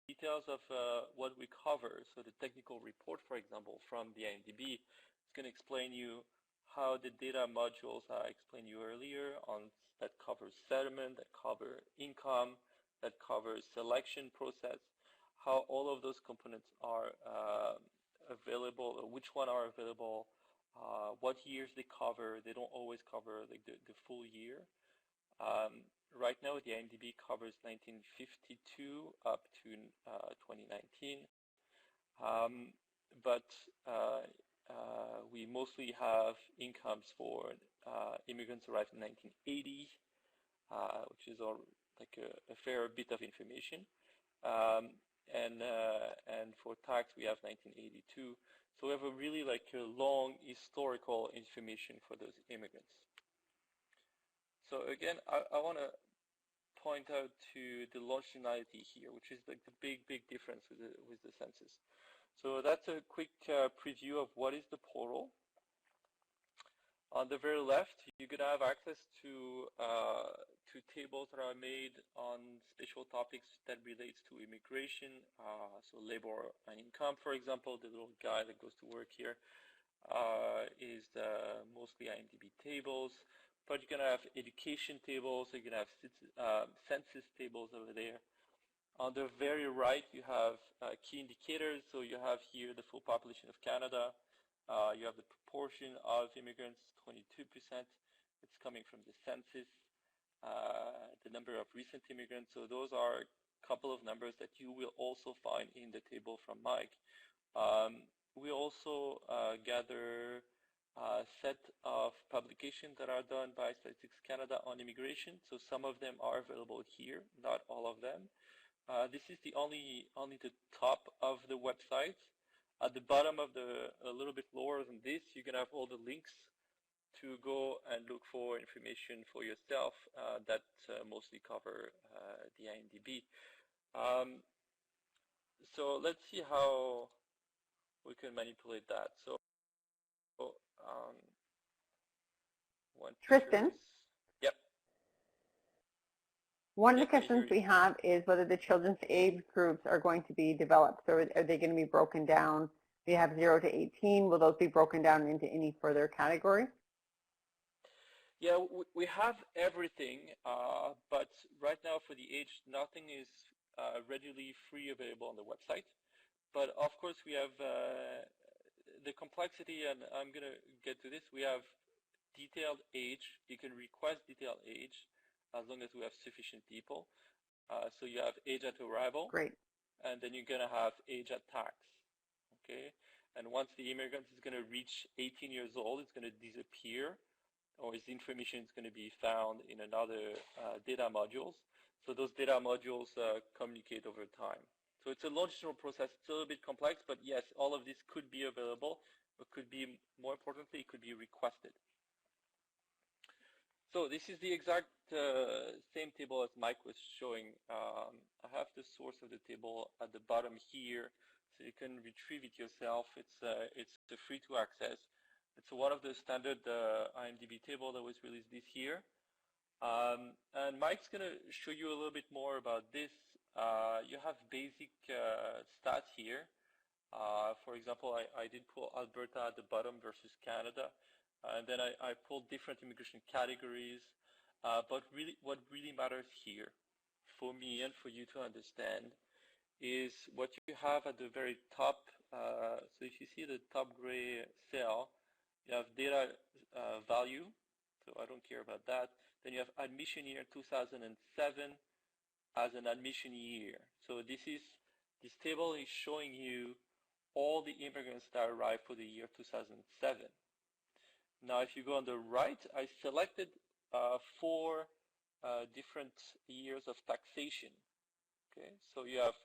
details of what we cover. So the technical report, for example, from the IMDB, is going to explain you how the data modules I explained you earlier that covers settlement, that cover income, that covers selection process, how all of those components are available, which one are available, what years they cover. They don't always cover like the full year. Right now, the IMDB covers 1952 up to 2019, but we mostly have incomes for immigrants arrived in 1980, which is like a fair bit of information. And for tax, we have 1982. So we have a really like a long historical information for those immigrants. So again, I want to point out to the longitudinality here, which is like the big difference with the census. So that's a quick preview of what is the portal. On the very left, you're going to have access to tables that are made on special topics that relates to immigration, so labor and income, for example. The little guy that goes to work here is mostly IMDB tables, but you're going to have education tables, you're going to have census tables over there. On the very right, you have key indicators, so you have here the full population of Canada. You have the proportion of immigrants, 22%. It's coming from the census. The number of recent immigrants. So those are a couple of numbers that you will also find in the table from Mike. We also gather a set of publications that are done by Statistics Canada on immigration. So some of them are available here, not all of them. This is only the top of the website. At the bottom of a little bit lower than this, you're going to have all the links to go and look for information for yourself that mostly cover the IMDB. So let's see how we can manipulate that. So, Tristan? Yep. One of the questions we have is whether the children's age groups are going to be developed. So are they going to be broken down? We have 0 to 18. Will those be broken down into any further category? Yeah, we have everything, but right now for the age, nothing is readily free available on the website. But of course, we have the complexity, and I'm going to get to this. We have detailed age. You can request detailed age as long as we have sufficient people. So you have age at arrival. Great. And then you're going to have age at tax. Okay. And once the immigrant is going to reach 18 years old, it's going to disappear, or his information is going to be found in another data modules. So those data modules communicate over time. So it's a longitudinal process. It's a little bit complex, but yes, all of this could be available, but could be, more importantly, it could be requested. So this is the exact same table as Mike was showing. I have the source of the table at the bottom here, so you can retrieve it yourself. It's free to access. It's one of the standard IMDB table that was released this year. And Mike's going to show you a little bit more about this. You have basic stats here. For example, I did pull Alberta at the bottom versus Canada. And then I pulled different immigration categories. But really, what really matters here for me and for you to understand is what you have at the very top. So if you see the top gray cell, you have data value, so I don't care about that. Then you have admission year 2007 as an admission year. So this table is showing you all the immigrants that arrived for the year 2007. Now, if you go on the right, I selected 4 different years of taxation. Okay, so you have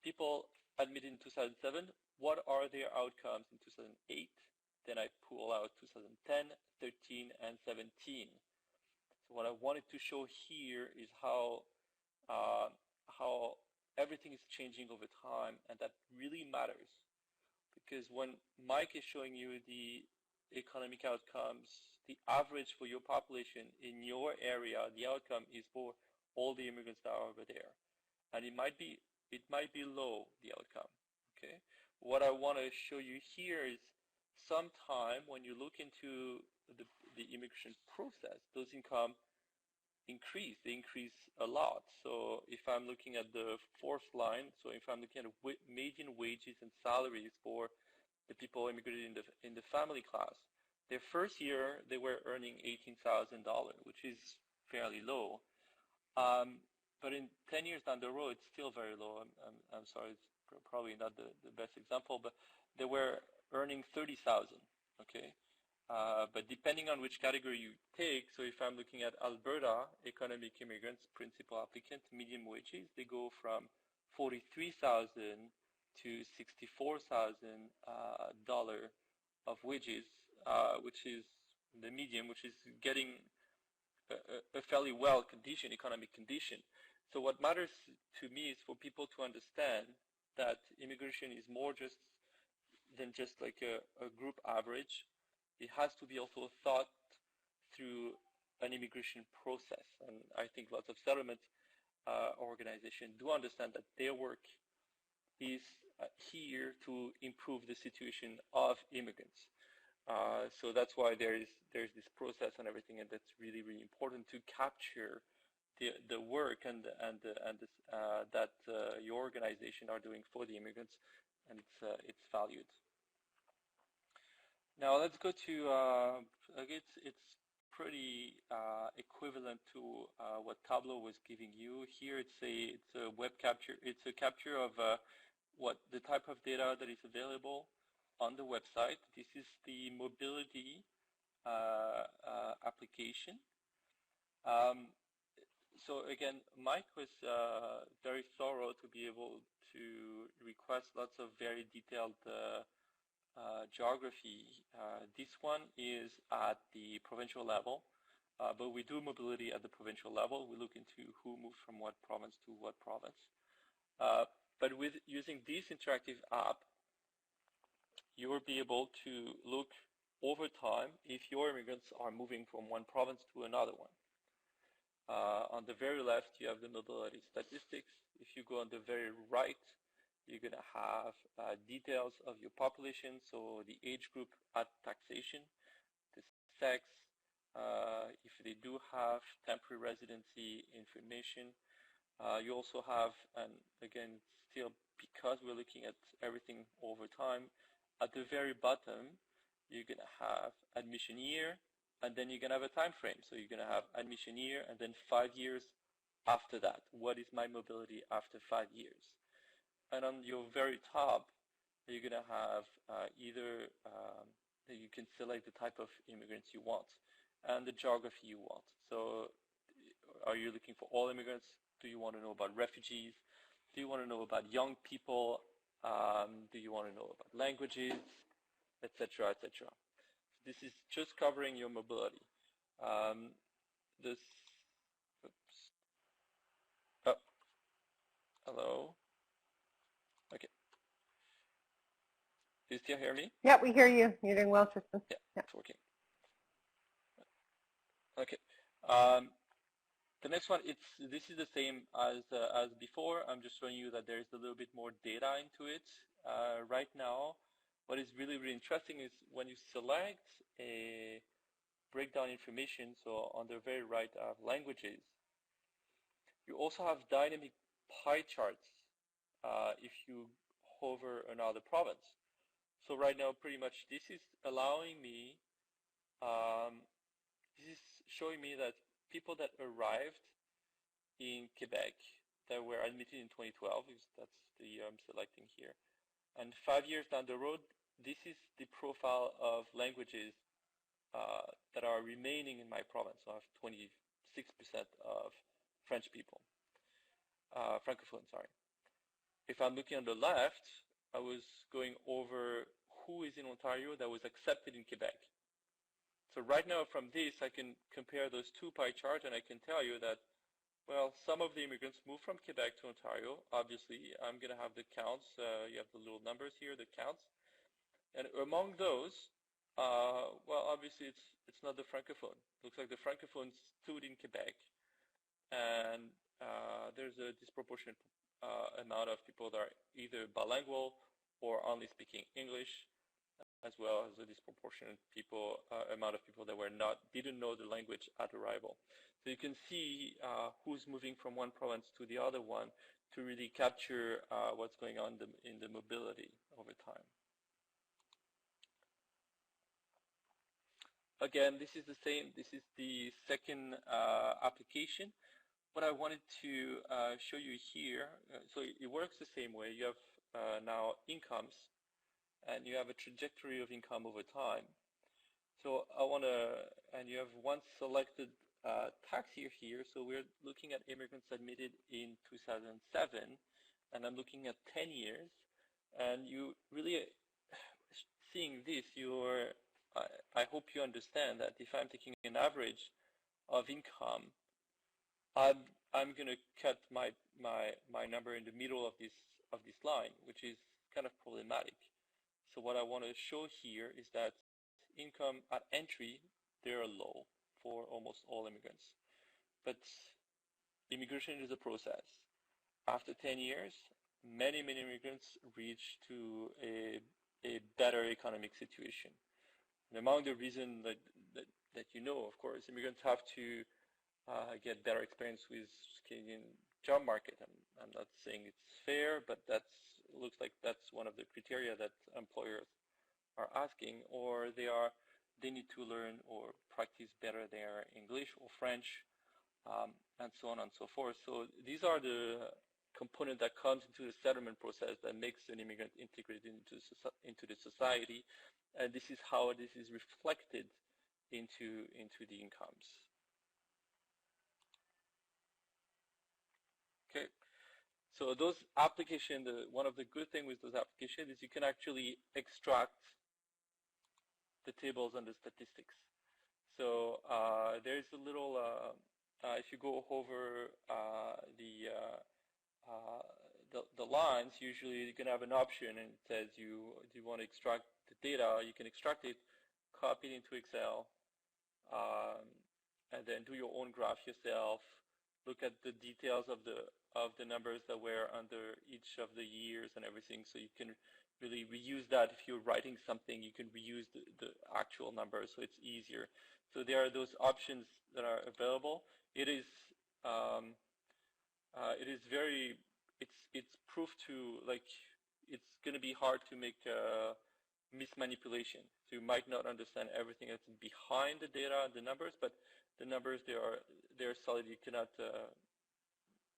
people admitted in 2007. What are their outcomes in 2008? Then I pull out 2010, 13, and 17. So what I wanted to show here is how everything is changing over time, and that really matters. Because when Mike is showing you the economic outcomes, the average for your population in your area, the outcome is for all the immigrants that are over there. And it might be low, the outcome. Okay. What I want to show you here is sometime when you look into the immigration process, those income increase. They increase a lot. So if I'm looking at the 4th line, so if I'm looking at median wages and salaries for the people immigrated in the family class, their first year they were earning $18,000, which is fairly low. But in 10 years down the road, it's still very low. I'm sorry, it's probably not the best example, but they were earning 30,000. Okay. But depending on which category you take, so if I'm looking at Alberta, economic immigrants, principal applicant, median wages, they go from 43,000 to $64,000 of wages, which is the median, which is getting a fairly well conditioned economic condition. So what matters to me is for people to understand that immigration is more than just like a group average. It has to be also thought through an immigration process. And I think lots of settlement organizations do understand that their work is here to improve the situation of immigrants. So that's why there's this process and everything, and that's really, really important to capture the work and that your organization are doing for the immigrants, and it's valued. Now let's go to it's pretty equivalent to what Tableau was giving you. Here it's a web capture. It's a capture of what the type of data that is available on the website. This is the mobility application. So again, Mike was very thorough to be able to request lots of very detailed geography. This one is at the provincial level, but we do mobility at the provincial level. We look into who moved from what province to what province. But with using this interactive app, you will be able to look over time if your immigrants are moving from one province to another one. On the very left, you have the mobility statistics. If you go on the very right, you're going to have details of your population, so the age group at taxation, the sex, if they do have temporary residency information. You also have, and again, still because we're looking at everything over time, at the very bottom, you're going to have admission year, and then you're going to have a time frame. So you're going to have admission year and then 5 years after that. What is my mobility after 5 years? And on your very top, you're going to have either you can select the type of immigrants you want and the geography you want. So are you looking for all immigrants? Do you want to know about refugees? Do you want to know about young people? Do you want to know about languages, etc., etc.? This is just covering your mobility. Oops. Oh, hello. Okay. Do you still hear me? Yeah, we hear you. You're doing well, Tristan. Yeah, it's working. Okay. The next one, this is the same as before. I'm just showing you that there's a little bit more data into it. Right now, what is really, really interesting is when you select a breakdown information, so on the very right I have languages, you also have dynamic pie charts if you hover another province. So right now, pretty much this is allowing me, this is showing me that people that arrived in Quebec that were admitted in 2012, that's the year I'm selecting here, and 5 years down the road, this is the profile of languages that are remaining in my province. So I have 26% of French people, Francophone, sorry. If I'm looking on the left, I was going over who is in Ontario that was accepted in Quebec. So right now from this, I can compare those two pie charts, and I can tell you that, well, some of the immigrants moved from Quebec to Ontario. Obviously, I'm going to have the counts. You have the little numbers here, the counts. And among those, well, obviously, it's not the Francophone. Looks like the Francophone stood in Quebec, and there's a disproportionate amount of people that are either bilingual or only speaking English, as well as a disproportionate amount of people that didn't know the language at arrival. So you can see who's moving from one province to the other one to really capture what's going on in the mobility over time. Again, this is the same. This is the second application. What I wanted to show you here, so it works the same way. You have now incomes, and you have a trajectory of income over time. So and you have one selected tax year here. So we're looking at immigrants admitted in 2007, and I'm looking at 10 years. And you really, seeing this, I hope you understand that if I'm taking an average of income, I'm going to cut my number in the middle of this line, which is kind of problematic. So what I want to show here is that income at entry, they're low for almost all immigrants. But immigration is a process. After 10 years, many immigrants reach to a better economic situation. And among the reasons that you know, of course, immigrants have to get better experience with Canadian job market. I'm not saying it's fair, but looks like that's one of the criteria that employers are asking, or they need to learn or practice better their English or French, and so on and so forth. So these are the component that comes into the settlement process that makes an immigrant integrated into the society, and this is how this is reflected into the incomes. Okay, so those applications, one of the good things with those applications is you can actually extract the tables and the statistics. So there's a little, if you go over the lines, usually you can have an option, and it says do you want to extract the data. You can extract it, copy it into Excel, and then do your own graph yourself. Look at the details of the numbers that were under each of the years and everything, so you can really reuse that. If you're writing something, you can reuse the actual numbers, so it's easier. So there are those options that are available. It's proof to, like, it's going to be hard to make mismanipulation. So you might not understand everything that's behind the data and the numbers, but the numbers, they're solid. You cannot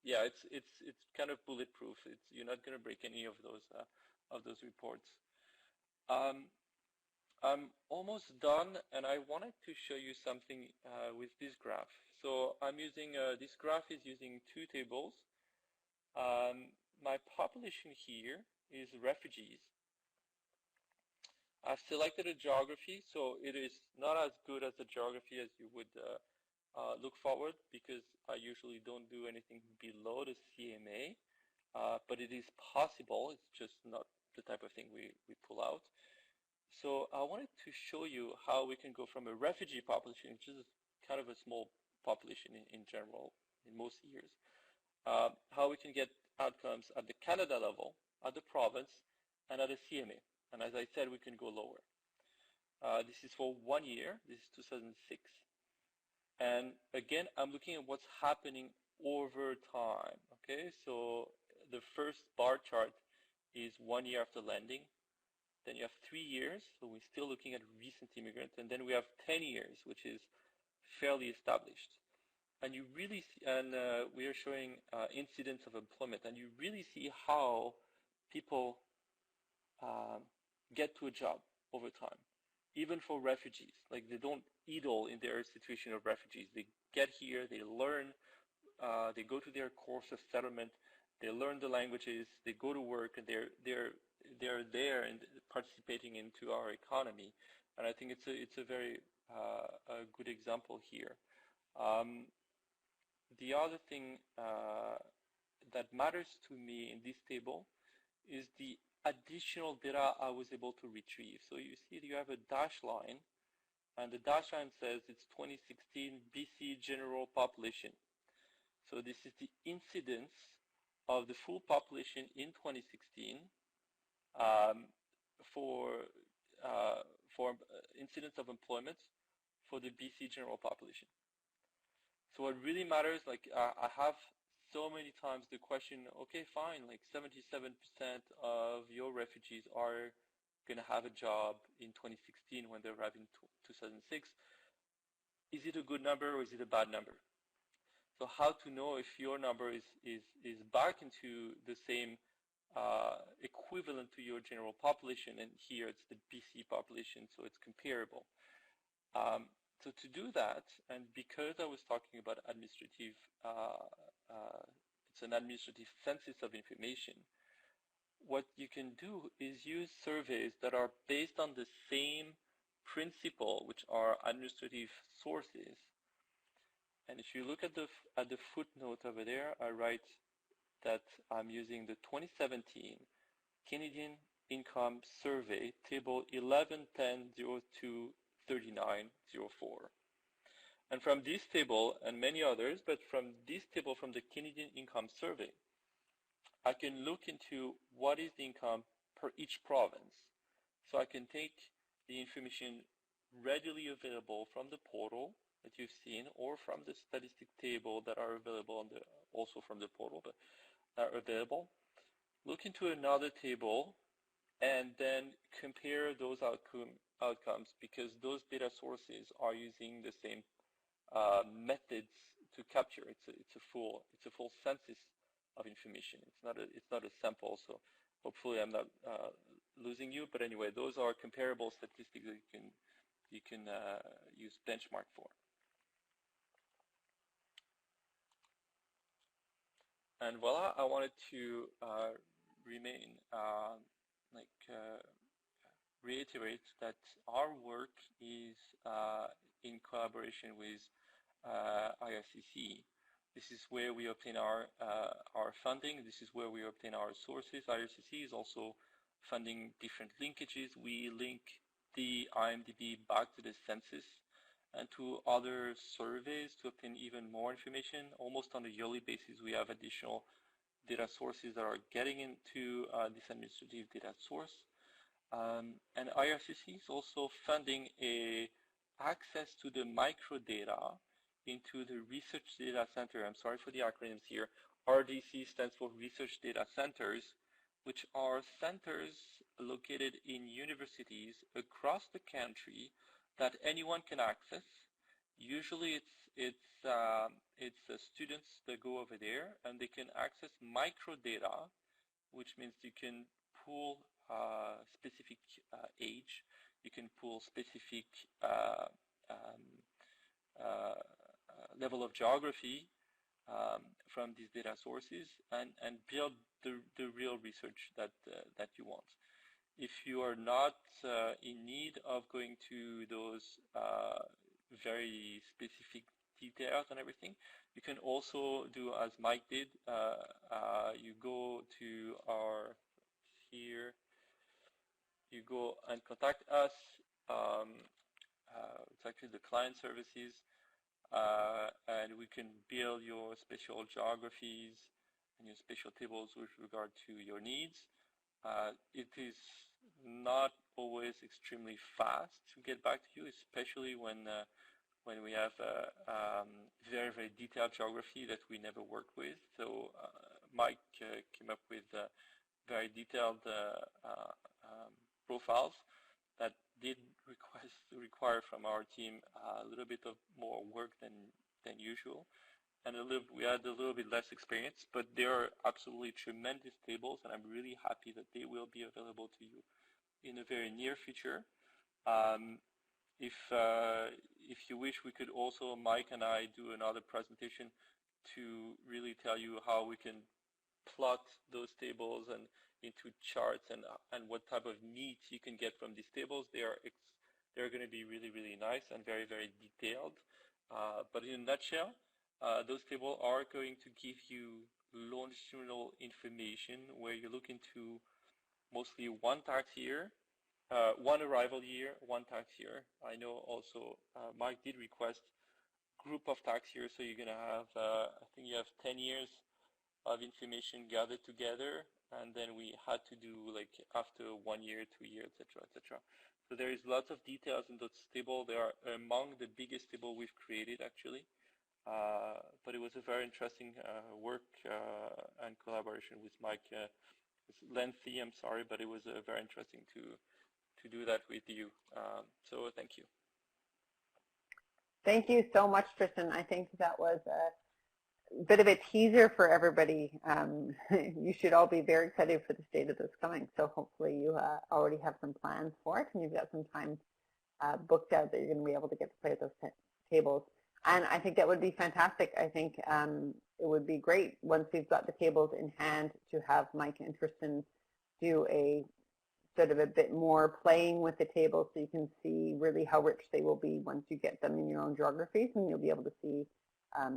it's kind of bulletproof. You're not going to break any of those reports. I'm almost done, and I wanted to show you something with this graph. So I'm using this graph is using two tables. My population here is refugees. I've selected a geography, so it is not as good as the geography as you would look forward, because I usually don't do anything below the CMA, but it is possible. It's just not the type of thing we pull out. So I wanted to show you how we can go from a refugee population, which is kind of a small population in general in most years, how we can get outcomes at the Canada level, at the province, and at the CMA. And as I said, we can go lower. This is for 1 year. This is 2006. And again, I'm looking at what's happening over time. Okay, so the first bar chart is 1 year after landing. Then you have 3 years, so we're still looking at recent immigrants. And then we have 10 years, which is fairly established. And you really see, and we are showing incidence of employment, and you really see how people get to a job over time. even for refugees. Like, they don't idle in their situation of refugees. They get here, they learn, they go to their course of settlement, they learn the languages, they go to work, and they're there and participating into our economy. And I think it's a very a good example here. The other thing that matters to me in this table is the additional data I was able to retrieve. So you see you have a dash line, and the dash line says it's 2016 BC general population. So this is the incidence of the full population in 2016 for incidence of employment for the BC general population. So what really matters, like I have so many times the question, okay, fine, like 77% of your refugees are going to have a job in 2016 when they arrive in 2006. Is it a good number or is it a bad number? So how to know if your number is back into the same equivalent to your general population, and here it's the BC population, so it's comparable. So to do that, and because I was talking about administrative, it's an administrative census of information, what you can do is use surveys that are based on the same principle, which are administrative sources. And if you look at the footnote over there, I write that I'm using the 2017 Canadian Income Survey, table 1110023904. And from this table, and many others, but from this table, from the Canadian Income Survey, I can look into what is the income per each province. So I can take the information readily available from the portal that you've seen, or from the statistic table that are available on the, also from the portal, but are available. Look into another table and then compare those outcomes, because those data sources are using the same methods to capture. It's a full census of information. It's not a sample. So hopefully I'm not losing you. But anyway, those are comparable statistics that you can use benchmark for. And voila, I wanted to reiterate that our work is in collaboration with IRCC. This is where we obtain our funding. This is where we obtain our sources. IRCC is also funding different linkages. We link the IMDB back to the census and to other surveys to obtain even more information. Almost on a yearly basis, we have additional data sources that are getting into this administrative data source. And IRCC is also funding access to the microdata into the Research Data Center. I'm sorry for the acronyms here. RDC stands for Research Data Centers, which are centers located in universities across the country that anyone can access. Usually it's students that go over there and they can access microdata, which means you can pull specific age, you can pull specific level of geography from these data sources and build the real research that you want. If you are not in need of going to those very specific details and everything, you can also do as Mike did. You go to our here. You go and contact us. It's actually the client services, and we can build your spatial geographies and your spatial tables with regard to your needs. It is not always extremely fast to get back to you, especially when we have very, very detailed geography that we never worked with. So Mike came up with very detailed profiles that did require from our team a little bit of more work than usual, and we had a little bit less experience, but they are absolutely tremendous tables, and I'm really happy that they will be available to you in the very near future. If you wish, we could also, Mike and I, do another presentation to really tell you how we can plot those tables and into charts and what type of needs you can get from these tables. They're going to be really, really nice and very, very detailed. But in a nutshell, those tables are going to give you longitudinal information where you look into mostly one tax year, one arrival year, one tax year. I know also Mike did request group of tax years, so you're going to have, I think you have 10 years of information gathered together, and then we had to do like after 1 year, 2 years, etc., etc. So there is lots of details in those table. They are among the biggest table we've created actually, but it was a very interesting work and collaboration with Mike. It's lengthy, I'm sorry, but it was very interesting to do that with you. So thank you. Thank you so much, Tristan. I think that was a bit of a teaser for everybody. You should all be very excited for this data that's coming. So hopefully you already have some plans for it, and you've got some time booked out that you're going to be able to get to play with those tables. And I think that would be fantastic. I think it would be great once we've got the tables in hand to have Mike and Tristan do a sort of a bit more playing with the tables, so you can see really how rich they will be once you get them in your own geographies, and you'll be able to see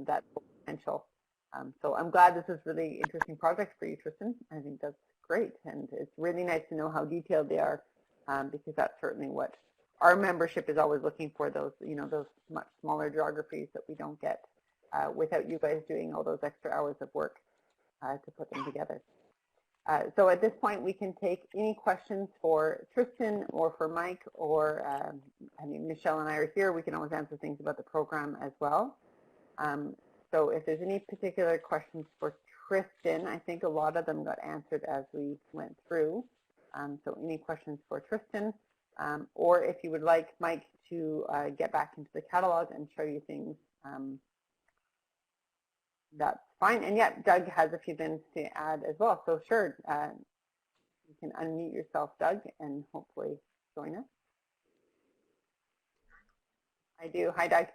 that potential. So I'm glad this is really interesting project for you, Tristan. I think that's great, and it's really nice to know how detailed they are, because that's certainly what our membership is always looking for, those, you know, those much smaller geographies that we don't get without you guys doing all those extra hours of work to put them together. So at this point, we can take any questions for Tristan or for Mike, or I mean, Michelle and I are here. We can always answer things about the program as well. So if there's any particular questions for Tristan, I think a lot of them got answered as we went through. So any questions for Tristan, or if you would like Mike to get back into the catalog and show you things, that's fine. And yet, Doug has a few things to add as well. So sure, you can unmute yourself, Doug, and hopefully join us. I do. Hi, Doug.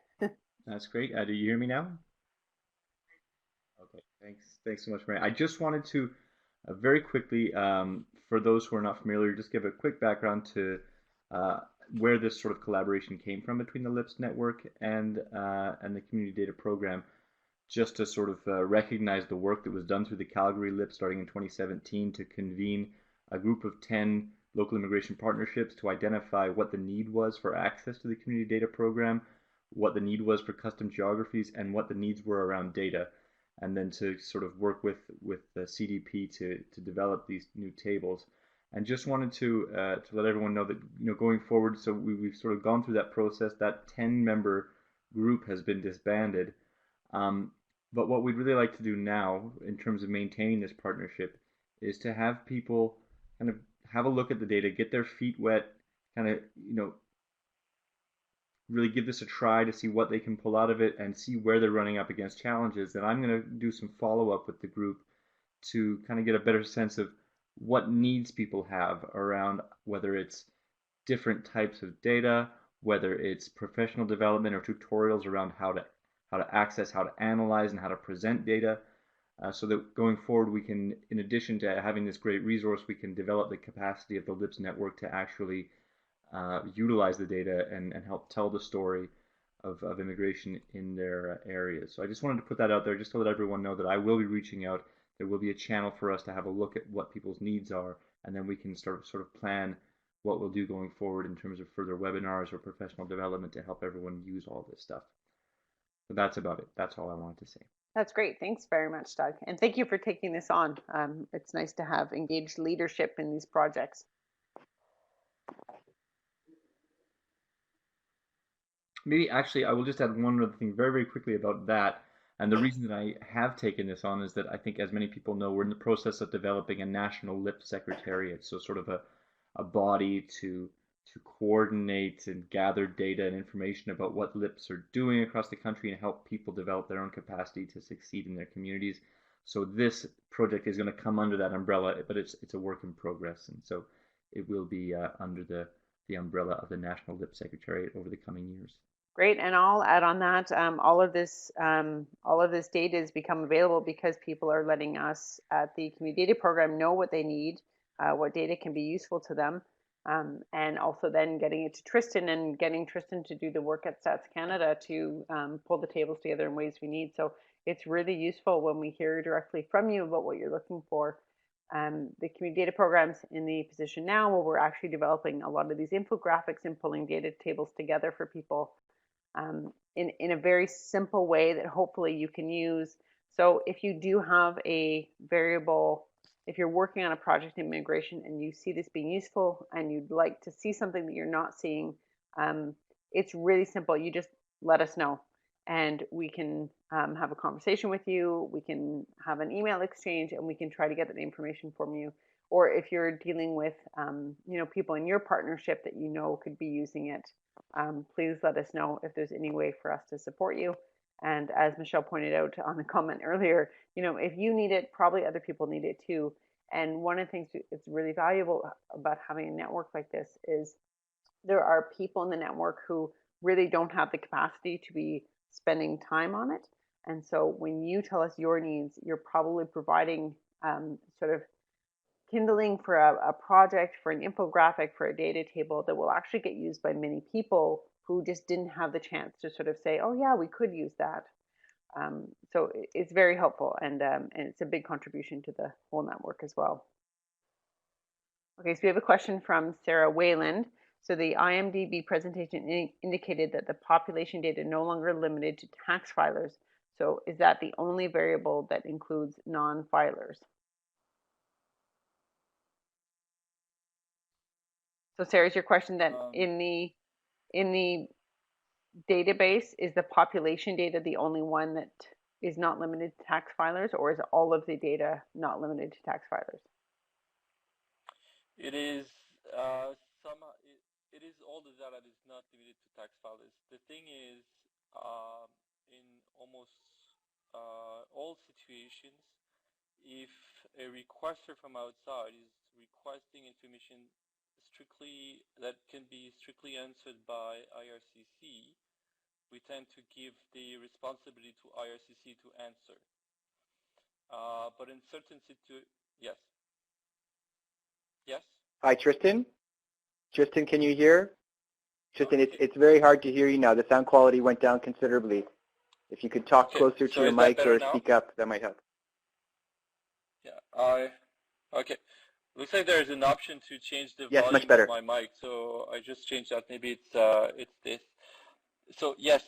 That's great. Do you hear me now? Okay, thanks so much, Mary. I just wanted to very quickly, for those who are not familiar, just give a quick background to where this sort of collaboration came from between the LIPS network and the community data program, just to sort of recognize the work that was done through the Calgary LIPS starting in 2017 to convene a group of 10 local immigration partnerships to identify what the need was for access to the community data program, what the need was for custom geographies, and what the needs were around data, and then to sort of work with the CDP to develop these new tables. And just wanted to let everyone know that, you know, going forward, so we've sort of gone through that process. That 10-member group has been disbanded. But what we'd really like to do now, in terms of maintaining this partnership, is to have people kind of have a look at the data, get their feet wet, kind of, you know, really give this a try to see what they can pull out of it and see where they're running up against challenges. And I'm going to do some follow-up with the group to kind of get a better sense of what needs people have around, whether it's different types of data, whether it's professional development or tutorials around how to access, how to analyze, and how to present data, so that going forward we can, in addition to having this great resource, we can develop the capacity of the LIPS network to actually utilize the data and help tell the story of immigration in their areas. So I just wanted to put that out there just to let everyone know that I will be reaching out. There will be a channel for us to have a look at what people's needs are, and then we can sort of plan what we'll do going forward in terms of further webinars or professional development to help everyone use all this stuff. So that's about it. That's all I wanted to say. That's great. Thanks very much, Doug. And thank you for taking this on. It's nice to have engaged leadership in these projects. Maybe actually I will just add one other thing very, very quickly about that. And the reason that I have taken this on is that I think, as many people know, we're in the process of developing a national LIPS secretariat, so sort of a body to coordinate and gather data and information about what LIPS are doing across the country and help people develop their own capacity to succeed in their communities. So this project is going to come under that umbrella, but it's a work in progress, and so it will be under the the umbrella of the National LIP Secretariat over the coming years. Great, and I'll add on that all of this data has become available because people are letting us at the community data program know what they need, what data can be useful to them, and also then getting it to Tristan and getting Tristan to do the work at Stats Canada to pull the tables together in ways we need. So it's really useful when we hear directly from you about what you're looking for. The community data program's in the position now where we're actually developing a lot of these infographics and pulling data tables together for people in a very simple way that hopefully you can use. So if you do have a variable, if you're working on a project in immigration and you see this being useful and you'd like to see something that you're not seeing, it's really simple. You just let us know and we can have a conversation with you. We can have an email exchange and we can try to get that information from you. Or if you're dealing with people in your partnership that you know could be using it, please let us know if there's any way for us to support you. And as Michelle pointed out on the comment earlier, if you need it, probably other people need it too. And one of the things that's really valuable about having a network like this is there are people in the network who really don't have the capacity to be spending time on it. And so when you tell us your needs, you're probably providing sort of kindling for a project, for an infographic, for a data table that will actually get used by many people who just didn't have the chance to sort of say, oh yeah, we could use that. So it's very helpful and it's a big contribution to the whole network as well. Okay, so we have a question from Sarah Wayland. So the IMDB presentation indicated that the population data no longer limited to tax filers. So is that the only variable that includes non-filers? So Sarah, is your question that in the database, is the population data the only one that is not limited to tax filers, or is all of the data not limited to tax filers? It is it is all the data that is not limited to tax filers. The thing is, in almost all situations, if a requester from outside is requesting information that can be strictly answered by IRCC, we tend to give the responsibility to IRCC to answer. But in certain situations, yes. Yes? Hi, Tristan. Tristan, can you hear? Tristan, it's very hard to hear you now. The sound quality went down considerably. If you could talk closer to your mic or speak up, that might help. Yeah, okay. Looks like there's an option to change the volume much better. of my mic, so I just changed that. Maybe it's this. So yes,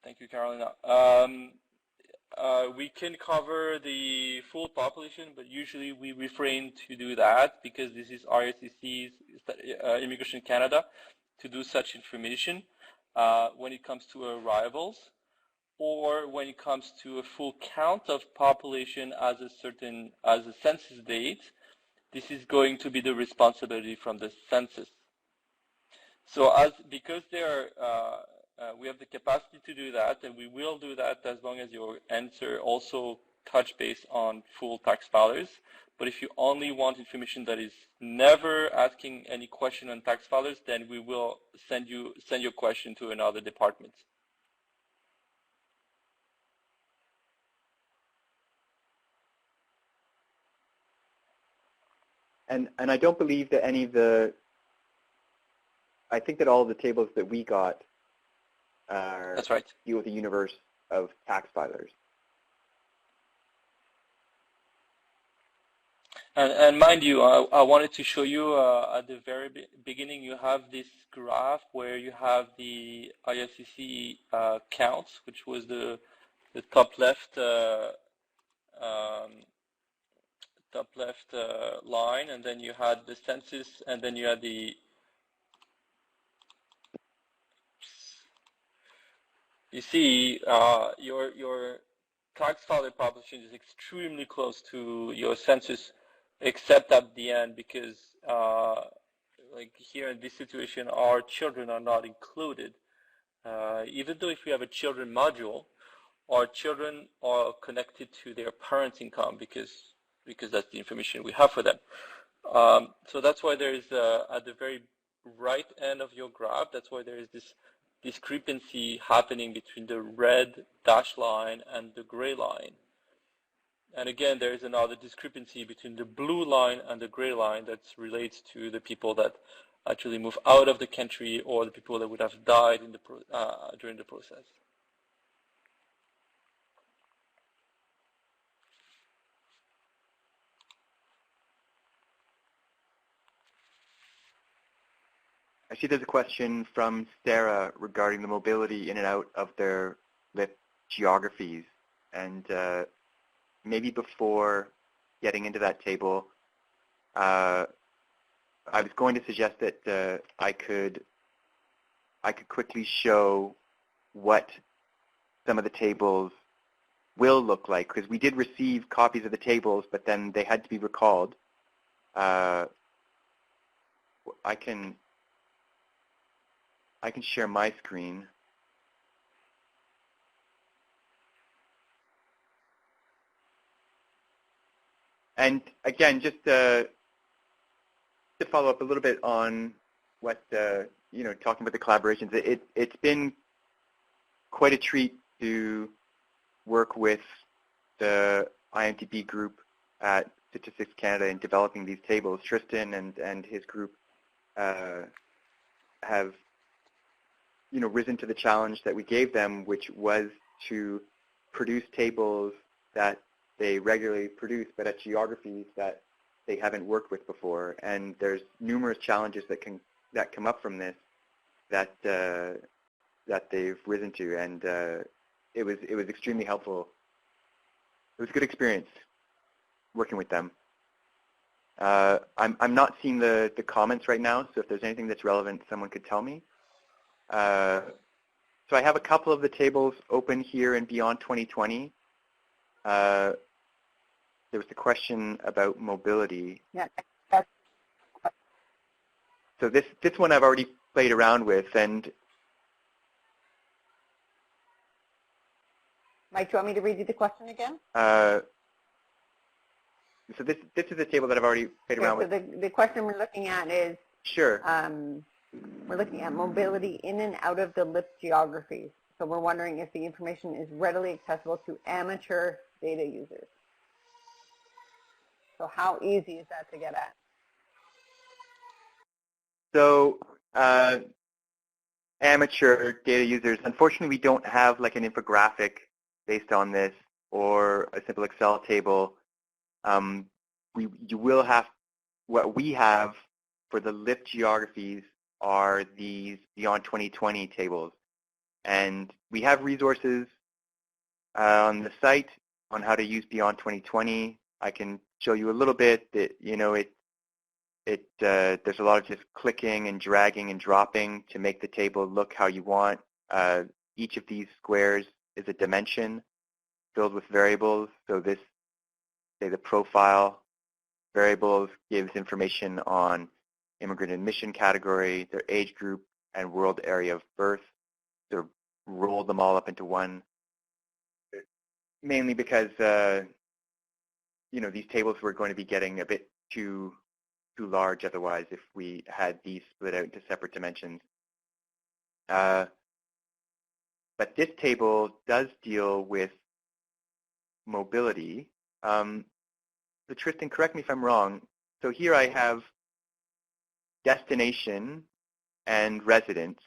thank you, Carolina. We can cover the full population, but usually we refrain to do that because this is IRCC's Immigration Canada to do such information when it comes to arrivals, or when it comes to a full count of population as a census date. This is going to be the responsibility from the census. So because we have the capacity to do that, and we will do that as long as your answer also touch base on full tax filers. But if you only want information that is never asking any question on tax filers, then we will send your question to another department. And I don't believe that any of I think that all of the tables that we got That's right. deal with the universe of tax filers. And mind you, I wanted to show you at the very beginning, you have this graph where you have the IRCC counts, which was the top left line, and then you had the census, and then you had the you see your tax filer population is extremely close to your census, except at the end, because like here in this situation, our children are not included. Even though if we have a children module, our children are connected to their parents' income because that's the information we have for them. So that's why there is, at the very right end of your graph, that's why there is this discrepancy happening between the red dashed line and the gray line. And again, there is another discrepancy between the blue line and the gray line that relates to the people that actually move out of the country or the people that would have died in the during the process. I see there's a question from Sarah regarding the mobility in and out of their LIP geographies. And maybe before getting into that table, I was going to suggest that I could quickly show what some of the tables will look like, because we did receive copies of the tables, but then they had to be recalled. I can share my screen. And again, just to follow up a little bit on what, talking about the collaborations, it's been quite a treat to work with the IMDB group at Statistics Canada in developing these tables. Tristan and his group have risen to the challenge that we gave them, which was to produce tables that they regularly produce, but at geographies that they haven't worked with before. And there's numerous challenges that come up from this that they've risen to, and it was extremely helpful. It was a good experience working with them. I'm not seeing the comments right now, so if there's anything that's relevant, someone could tell me. So I have a couple of the tables open here in Beyond 2020. There was the question about mobility. Yeah. So this one I've already played around with, and Mike, do you want me to read you the question again? so this is a table that I've already played around with. The question we're looking at is, Sure. we're looking at mobility in and out of the LIP geographies. So we're wondering if the information is readily accessible to amateur data users. So how easy is that to get at? So amateur data users, unfortunately we don't have like an infographic based on this or a simple Excel table. You will have, what we have for the LIP geographies are these Beyond 2020 tables. And we have resources on the site on how to use Beyond 2020. I can show you a little bit that, there's a lot of just clicking and dragging and dropping to make the table look how you want. Each of these squares is a dimension filled with variables. So this, say the profile variables, gives information on immigrant admission category, their age group, and world area of birth. So roll them all up into one, mainly because these tables were going to be getting a bit too large otherwise if we had these split out into separate dimensions. But this table does deal with mobility. So Tristan, correct me if I'm wrong. So here I have destination and residence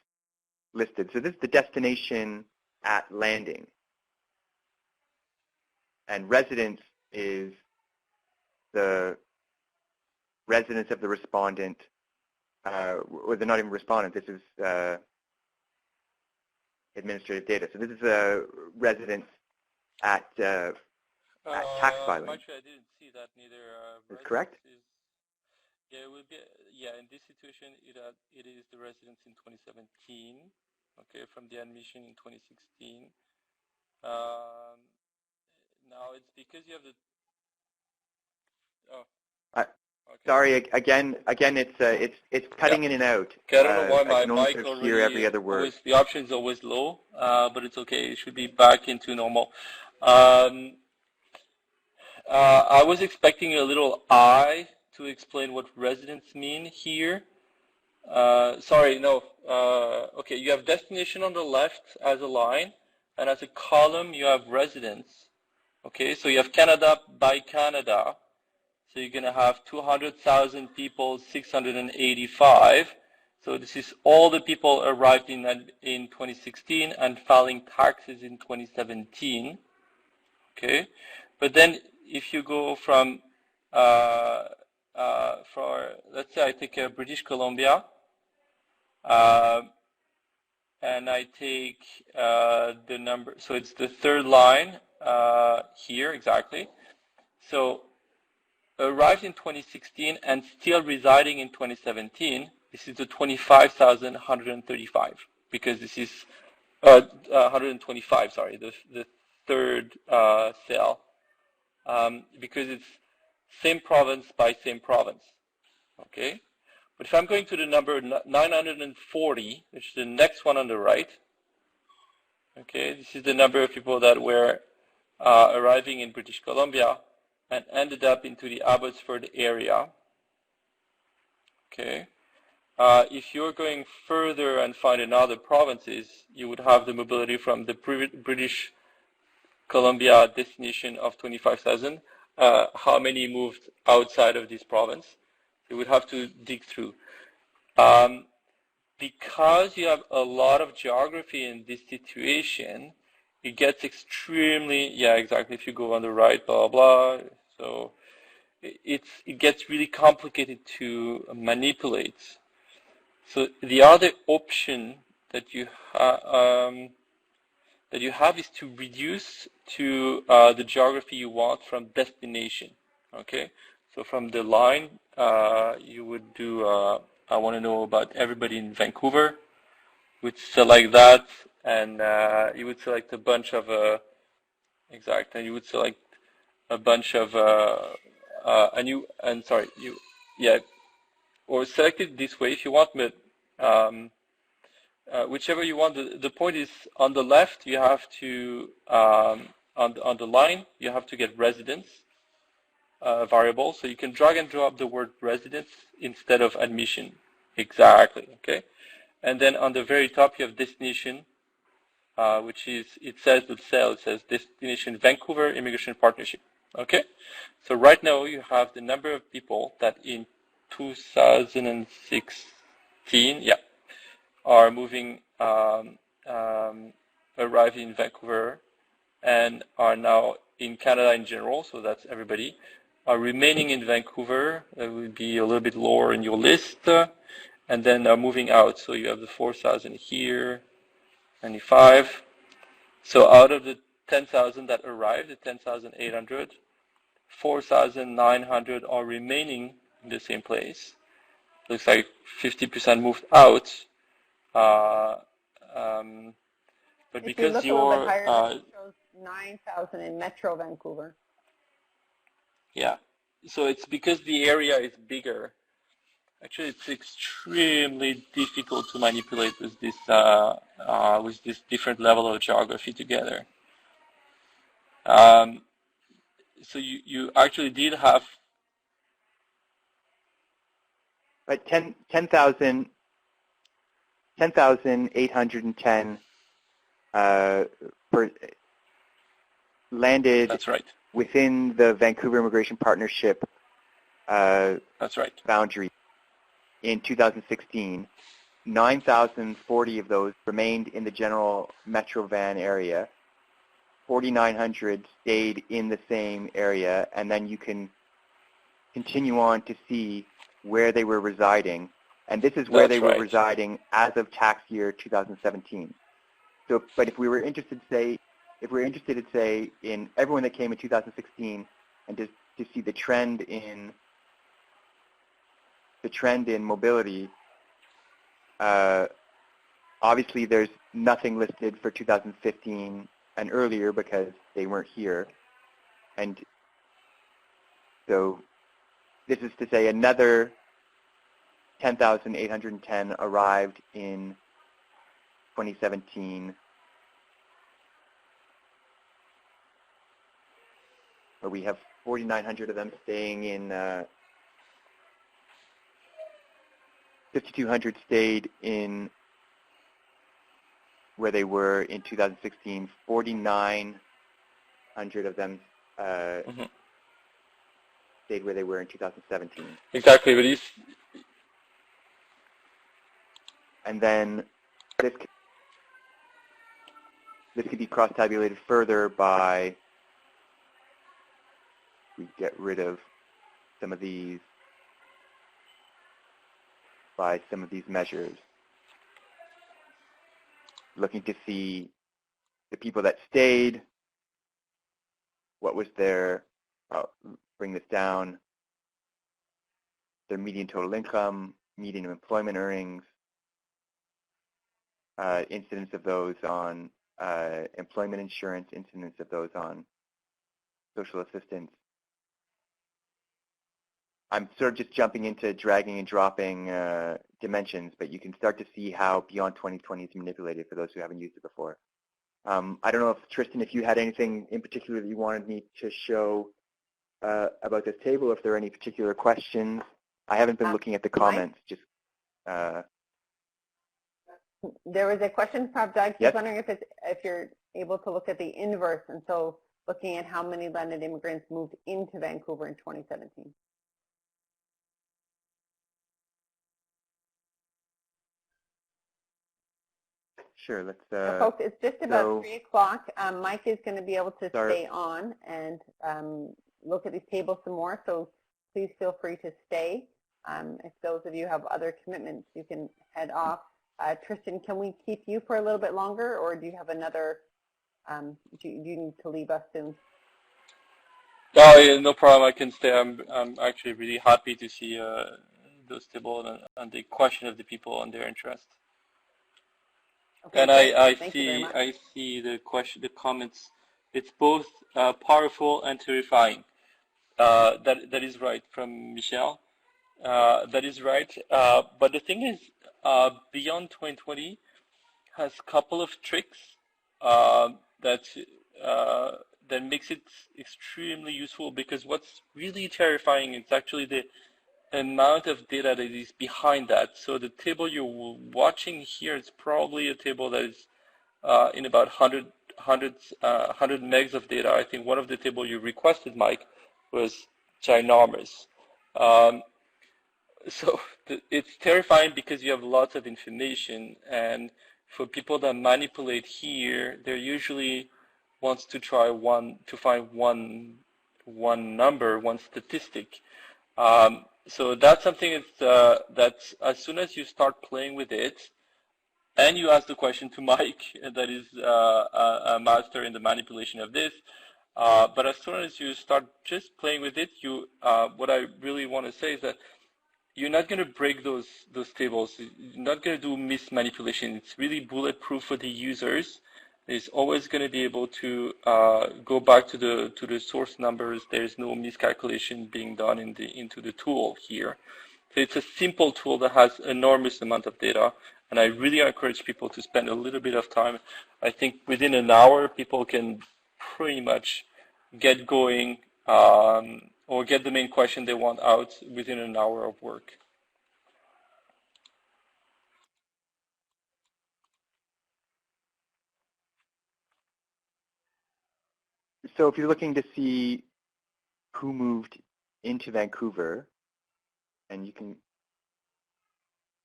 listed. So this is the destination at landing. And residence is the residence of the respondent, or they're not even respondent, this is administrative data. So this is a residence at tax filing. Actually, I didn't see that neither. That's correct? Yeah, it would be, in this situation, it is the residence in 2017, okay, from the admission in 2016. Now it's because you have the, okay. Sorry, again, it's cutting in and out. Okay, I don't know why my mic already hear every other word. the option is always low, but it's okay. It should be back into normal. I was expecting a little eye to explain what residents mean here. Sorry, no. Okay, you have destination on the left as a line, and as a column you have residents. Okay, so you have Canada by Canada. So you're going to have 200,000 people, 685. So this is all the people arrived in 2016 and filing taxes in 2017. Okay, but then if you go from, let's say I take British Columbia, and I take the number, so it's the third line here exactly. So arrived in 2016 and still residing in 2017, this is the 25,135 because this is 125, sorry, the third cell, because it's same province by same province, okay? But if I'm going to the number 940, which is the next one on the right, okay, this is the number of people that were arriving in British Columbia and ended up into the Abbotsford area, okay? If you're going further and find in other provinces, you would have the mobility from the British Columbia destination of 25,000. How many moved outside of this province? You would have to dig through. Because you have a lot of geography in this situation, it gets extremely, yeah, exactly, if you go on the right, blah, blah, so it gets really complicated to manipulate. So the other option that you have is to reduce to the geography you want from destination. Okay, so from the line, you would do. I want to know about everybody in Vancouver. You would select that, and you would select a bunch of and you would select a bunch of or select it this way if you want, but whichever you want. The point is, on the left you have to on the line you have to get residence variable, so you can drag and drop the word residence instead of admission. Exactly, okay. And then on the very top you have destination, which is, it says the cell, it says destination Vancouver Immigration Partnership. Okay, so right now you have the number of people that in 2016, yeah, are moving, arriving in Vancouver and are now in Canada in general, so that's everybody, are remaining in Vancouver. That would be a little bit lower in your list, and then are moving out. So you have the 4,000 here, 95. So out of the 10,000 that arrived, the 10,800, 4,900 are remaining in the same place. Looks like 50% moved out. But if because you look you're a little bit higher, it shows 9,000 in Metro Vancouver. Yeah, so it's because the area is bigger. Actually, it's extremely difficult to manipulate with this different level of geography together. So you actually did have. Right, 10,810 landed. That's right. Within the Vancouver Immigration Partnership That's right. boundary in 2016. 9,040 of those remained in the general Metro Van area. 4,900 stayed in the same area, and then you can continue on to see where they were residing. And this is where they were residing as of tax year 2017. So, but if we were interested, say, in everyone that came in 2016, and to see the trend in mobility, obviously there's nothing listed for 2015 and earlier because they weren't here, and so this is to say another 10,810 arrived in 2017. Where we have 4,900 of them staying in 5,200 stayed in where they were in 2016. 4,900 of them stayed where they were in 2017. Exactly, but And then this could be cross-tabulated further by, we get rid of some of these, by some of these measures. Looking to see the people that stayed, what was their, bring this down, their median total income, median employment earnings, incidence of those on employment insurance, incidence of those on social assistance. I'm sort of just jumping into dragging and dropping dimensions, but you can start to see how Beyond 2020 is manipulated for those who haven't used it before. I don't know if, Tristan, if you had anything in particular that you wanted me to show about this table, if there are any particular questions. I haven't been looking at the comments. Just there was a question from Doug. Yes? He's wondering if you're able to look at the inverse, and so looking at how many landed immigrants moved into Vancouver in 2017. sure. Let's. So folks, it's just about 3 o'clock. Mike is going to be able to stay on and look at these tables some more. So please feel free to stay. If those of you have other commitments, you can head off. Tristan, can we keep you for a little bit longer, or do you have another? Do you need to leave us soon? Oh, yeah, no problem. I can stay. I'm actually really happy to see those tables and the question of the people and their interest. Okay, and great. I Thank you very much. see the comments. It's both powerful and terrifying. That is right from Michelle. That is right. But the thing is, Beyond 2020 has a couple of tricks that makes it extremely useful, because what's really terrifying is actually the amount of data that is behind that. So the table you're watching here is probably a table that is in about 100 megs of data. I think one of the tables you requested, Mike, was ginormous. So it's terrifying because you have lots of information, and for people that manipulate here, they're usually wants to try find one number, one statistic. So that's something that's as soon as you start playing with it, and you ask the question to Mike, that is a master in the manipulation of this. But as soon as you start just playing with it, what I really want to say is that you're not going to break those tables. You're not going to do mismanipulation. It's really bulletproof for the users. It's always going to be able to go back to the source numbers. There's no miscalculation being done into the tool here. So it's a simple tool that has enormous amount of data, and I really encourage people to spend a little bit of time. I think within an hour, people can pretty much get going or get the main question they want out within an hour of work. So if you're looking to see who moved into Vancouver, and you can,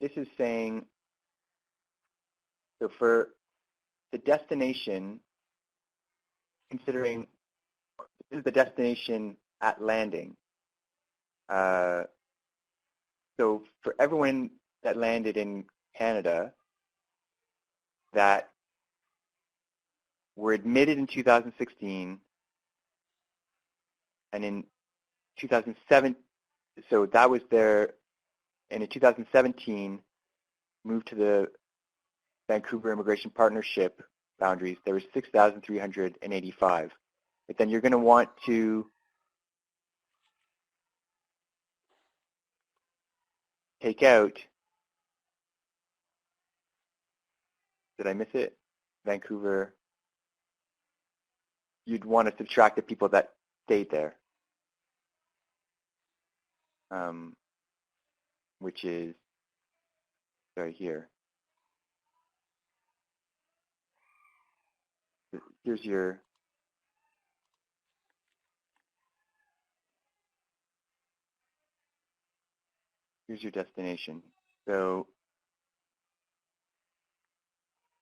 this is saying, so for the destination, considering this is the destination at landing. So for everyone that landed in Canada that were admitted in 2016 and in 2007, so that was their, and in 2017 moved to the Vancouver Immigration Partnership boundaries, there was 6,385. But then you're going to want to take out, did I miss it? Vancouver, you'd want to subtract the people that stayed there, which is sorry, here. Here's your destination. So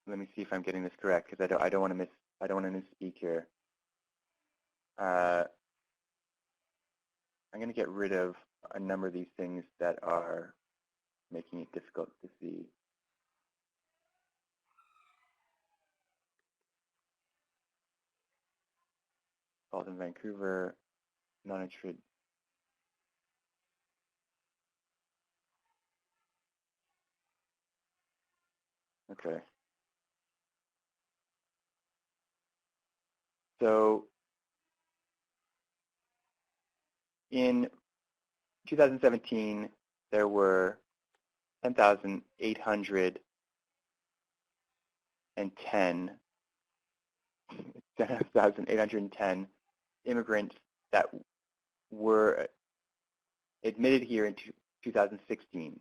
let me see if I'm getting this correct, because I don't want to misspeak here. I'm going to get rid of a number of these things that are making it difficult to see. Falls in Vancouver, non-interested. Okay. So in 2017, there were 10,810 10,810 immigrants that were admitted here in 2016.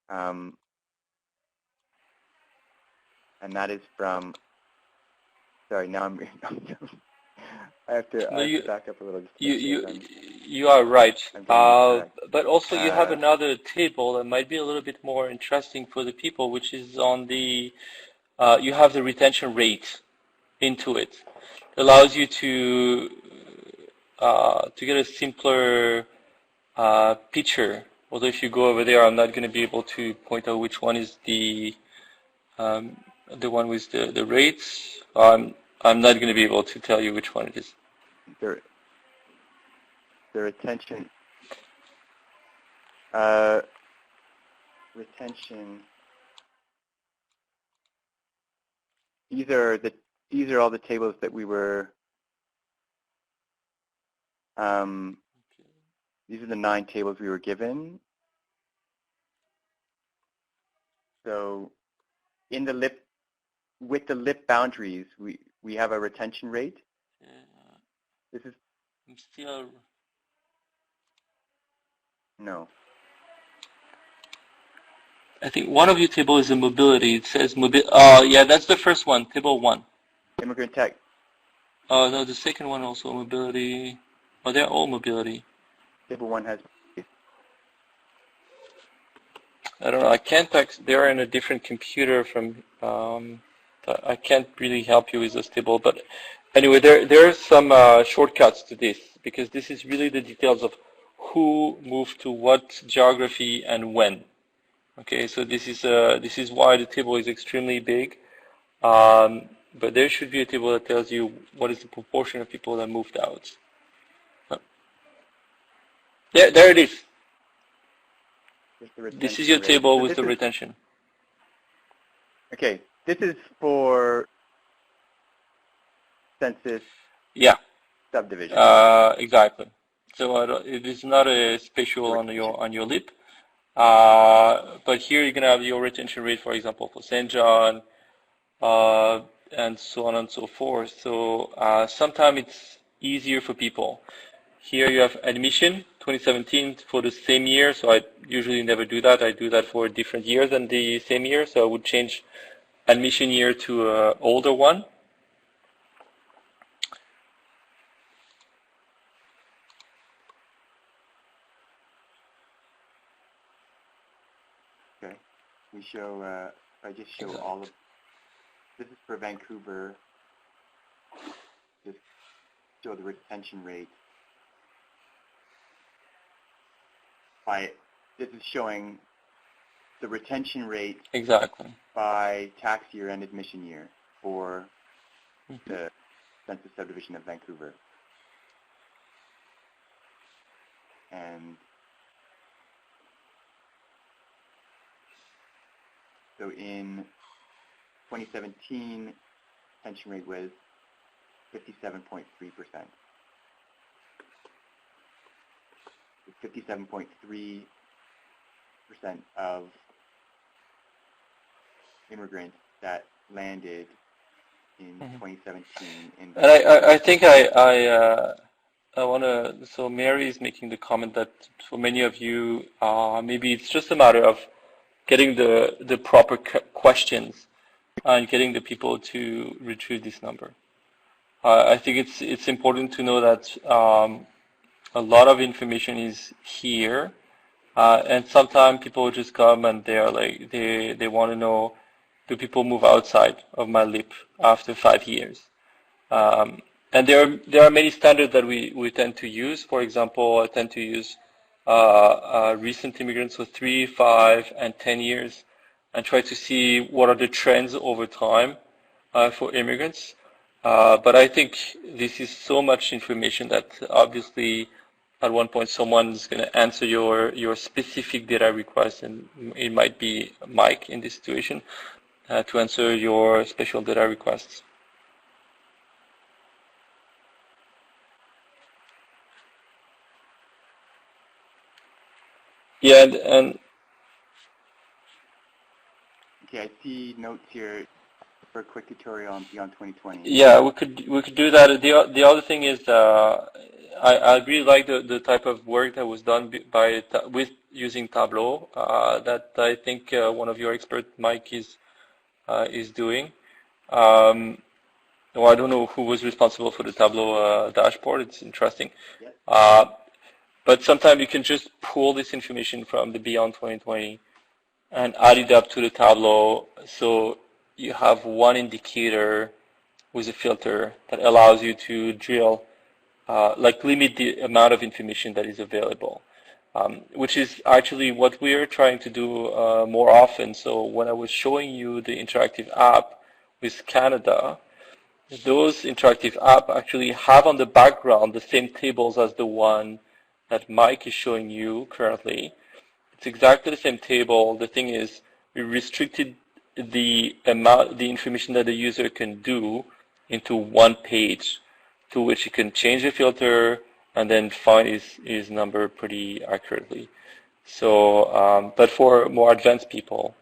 And that is from, sorry, now I'm I have to back up a little. You are right. But also you have another table that might be a little bit more interesting for the people, which is on the, you have the retention rate into it. It allows you to get a simpler picture. Although if you go over there, I'm not going to be able to point out which one is the one with the rates. I'm not going to be able to tell you which one it is. The retention retention. These are all the tables that we were. These are the 9 tables we were given. So, in the LIP, with the LIP boundaries, we have a retention rate. This is. I'm still. No. I think one of your table is a mobility. It says yeah, that's the first one, table 1. Immigrant tech. Oh no, the second one also mobility. Oh, they're all mobility. Table 1 has. I don't know. I can't. They're in a different computer from. I can't really help you with this table, but anyway, there are some shortcuts to this, because this is really the details of who moved to what geography and when. Okay, so this is why the table is extremely big, but there should be a table that tells you what is the proportion of people that moved out. There it is. This is your table with the retention. Okay, this is for census. Yeah. Subdivision. Exactly. So it is not a special on your LIP. But here you're going to have your retention rate, for example, for St. John, and so on and so forth. So sometimes it's easier for people. Here you have admission, 2017 for the same year. So I usually never do that. I do that for different years than the same year. So I would change admission year to an older one. We show, I just show all of, this is for Vancouver, just show the retention rate. This is showing the retention rate exactly by tax year and admission year for the census subdivision of Vancouver. And so in 2017, retention rate was 57.3%. 57.3% of immigrants that landed in 2017. And I think I so Mary is making the comment that for many of you, maybe it's just a matter of getting the proper questions and getting the people to retrieve this number. I think it's important to know that a lot of information is here, and sometimes people just come and they're like they want to know, do people move outside of my LIP after 5 years? And there are many standards that we tend to use. For example, I tend to use recent immigrants, so 3, 5, and 10 years, and try to see what are the trends over time for immigrants. But I think this is so much information that obviously at one point someone is going to answer your specific data request, and it might be Mike in this situation to answer your special data requests. Yeah, and Okay, I see notes here for a quick tutorial on Beyond 2020. yeah, we could do that. The other thing is, I really like the type of work that was done with using Tableau. That I think one of your experts, Mike, is doing. Well, I don't know who was responsible for the Tableau dashboard. It's interesting. Yep. But sometimes you can just pull this information from the Beyond 2020 and add it up to the Tableau, so you have one indicator with a filter that allows you to drill, like limit the amount of information that is available, which is actually what we're trying to do more often. So when I was showing you the interactive app with Canada, those interactive apps actually have on the background the same tables as the one that Mike is showing you currently. It's exactly the same table. The thing is, we restricted the information that the user can do into one page, to which he can change the filter and then find his number pretty accurately. So, but for more advanced people,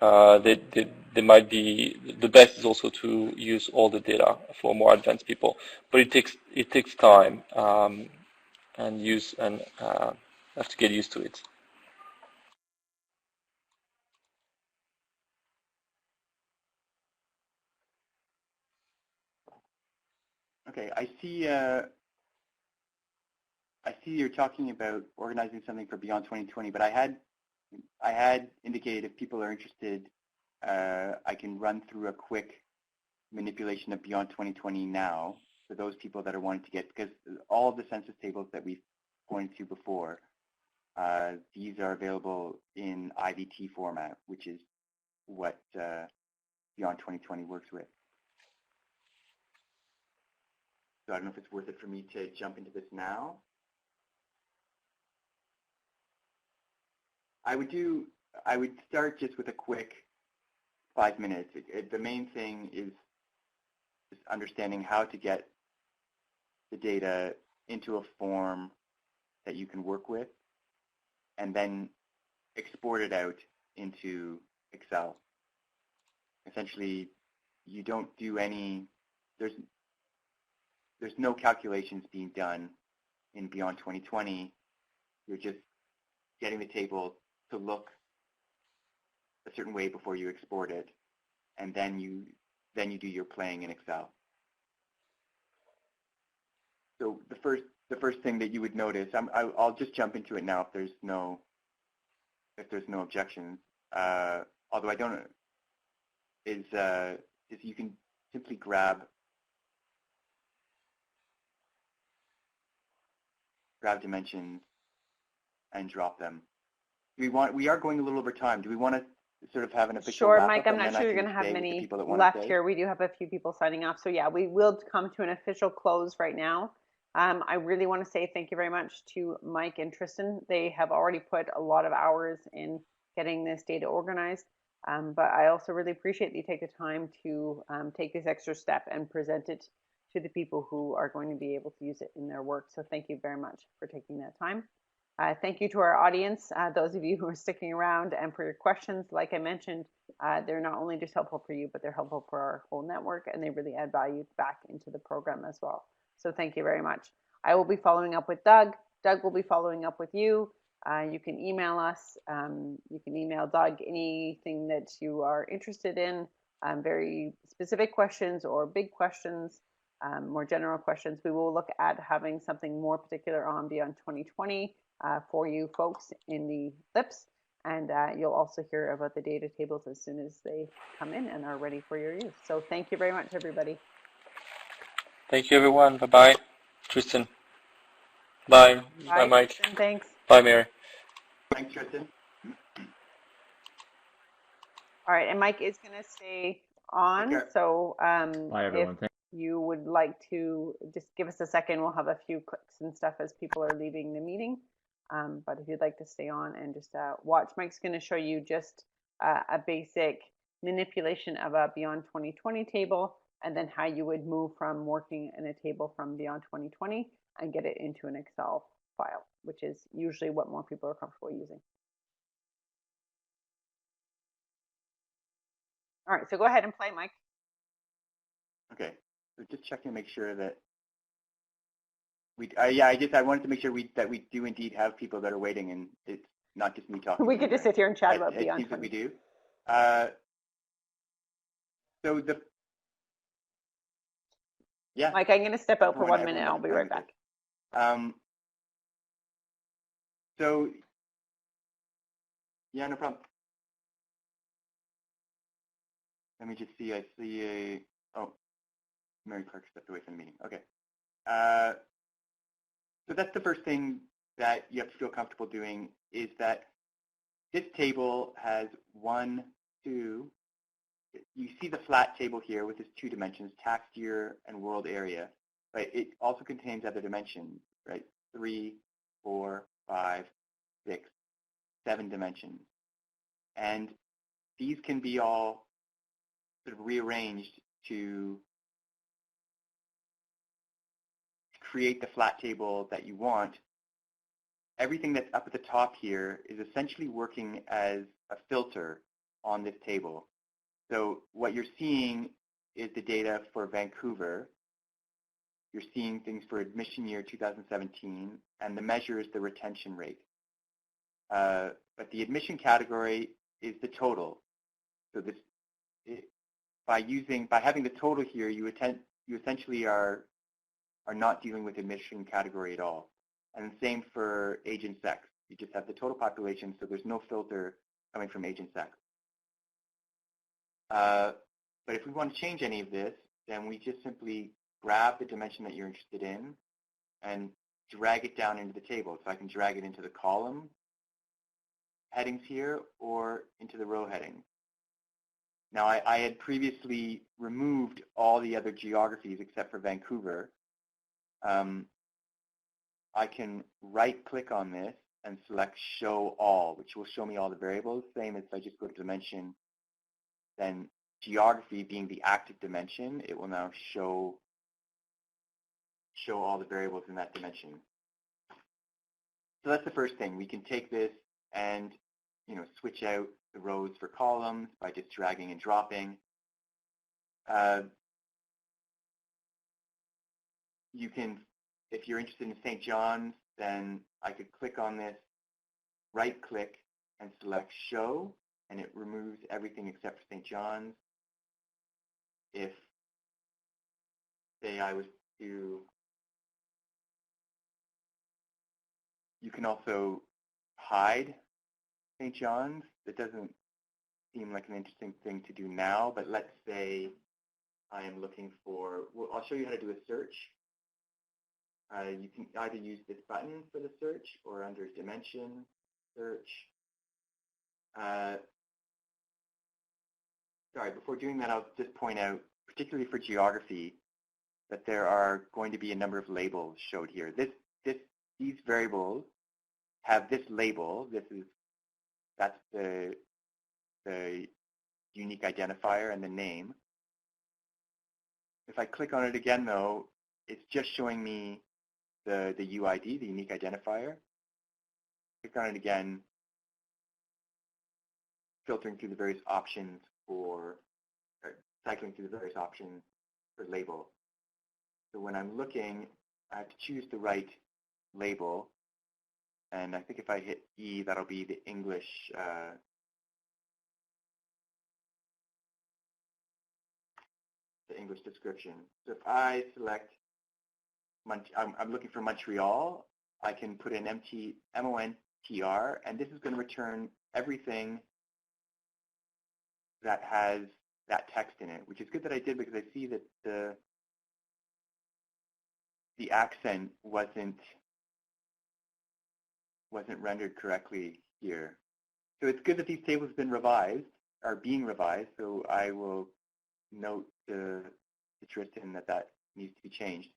they might be, the best is also to use all the data for more advanced people, but it takes time and have to get used to it. Okay, I see you're talking about organizing something for Beyond 2020, but I had indicated if people are interested, I can run through a quick manipulation of Beyond 2020 now for those people that are wanting to get, because all of the census tables that we've pointed to before, these are available in IVT format, which is what Beyond 2020 works with. So I don't know if it's worth it for me to jump into this now. I would start just with a quick 5 minutes. The main thing is just understanding how to get the data into a form that you can work with, and then export it out into Excel. Essentially, you don't do any, there's no calculations being done in Beyond 2020. You're just getting the table to look a certain way before you export it, and then you do your playing in Excel. So the first thing that you would notice, I'll just jump into it now if there's no objections. Although I don't, is you can simply grab dimensions and drop them. We are going a little over time. Do we want to sort of have an official Sure, wrap Mike, up, I'm not sure you're going to have many left here. We do have a few people signing off. So yeah, we will come to an official close right now. I really want to say thank you very much to Mike and Tristan. They have already put a lot of hours in getting this data organized. But I also really appreciate that you take the time to take this extra step and present it to the people who are going to be able to use it in their work. So thank you very much for taking that time. Thank you to our audience, those of you who are sticking around, and for your questions. Like I mentioned, they're not only just helpful for you, but they're helpful for our whole network, and they really add value back into the program as well. So thank you very much. I will be following up with Doug. Doug will be following up with you. You can email us. You can email Doug anything that you are interested in, very specific questions or big questions, more general questions. We will look at having something more particular on Beyond 2020 for you folks in the LIPS. And you'll also hear about the data tables as soon as they come in and are ready for your use. So thank you very much, everybody. Thank you, everyone. Bye-bye, Tristan. Bye. Bye, Mike. Tristan, thanks. Bye, Mary. Thanks, Tristan. All right, and Mike is going to stay on. So Bye, everyone. if you would like to just give us a second, we'll have a few clicks and stuff as people are leaving the meeting. But if you'd like to stay on and just watch, Mike's going to show you just a basic manipulation of a Beyond 2020 table, and then how you would move from working in a table from Beyond 2020 and get it into an Excel file, which is usually what more people are comfortable using. All right, so go ahead and play, Mike. Okay, so just checking to make sure that we. I wanted to make sure that we do indeed have people that are waiting, and it's not just me talking. We could just sit here and chat about Beyond 2020. It seems that we do. So the. Yeah. Mike, I'm going to step out for 1 minute. I'll be right back. So. Yeah, no problem. Let me just see. I see a. Oh, Mary Clark stepped away from the meeting. Okay. So that's the first thing that you have to feel comfortable doing, is that this table has 1, 2. You see the flat table here with its 2 dimensions, tax year and world area, right? It also contains other dimensions, right? 3, 4, 5, 6, 7 dimensions. And these can be all sort of rearranged to create the flat table that you want. Everything that's up at the top here is essentially working as a filter on this table. So what you're seeing is the data for Vancouver. You're seeing things for admission year 2017, and the measure is the retention rate. But the admission category is the total. So this, by having the total here, you essentially are not dealing with admission category at all. And the same for age and sex. You just have the total population, so there's no filter coming from age and sex. But if we want to change any of this, then we just simply grab the dimension that you're interested in and drag it down into the table. So I can drag it into the column headings here or into the row headings. Now, I had previously removed all the other geographies except for Vancouver. I can right-click on this and select Show All, which will show me all the variables. Same as if I just go to Dimension, then Geography being the active dimension, it will now show all the variables in that dimension. So that's the first thing. We can take this and switch out the rows for columns by just dragging and dropping. You can, if you're interested in St. John's, then I could click on this, right-click, and select Show, and it removes everything except for St. John's. If, say, I was to, you can also hide St. John's. It doesn't seem like an interesting thing to do now, but let's say I am looking for, well, I'll show you how to do a search. You can either use this button for the search or under Dimension, Search. Sorry, before doing that, I'll just point out, particularly for geography, that there are going to be a number of labels showed here. These variables have this label. That's the unique identifier and the name. If I click on it again, though, it's just showing me the UID, the unique identifier. Click on it again, filtering through the various options for, or cycling through the various options for label. So when I'm looking, I have to choose the right label. And I think if I hit E, that'll be the English description. So if I select, I'm looking for Montreal, I can put in MONTR, and this is going to return everything that has that text in it, which is good that I did because I see that the accent wasn't rendered correctly here. So it's good that these tables have been revised, are being revised, so I will note to Tristan that needs to be changed.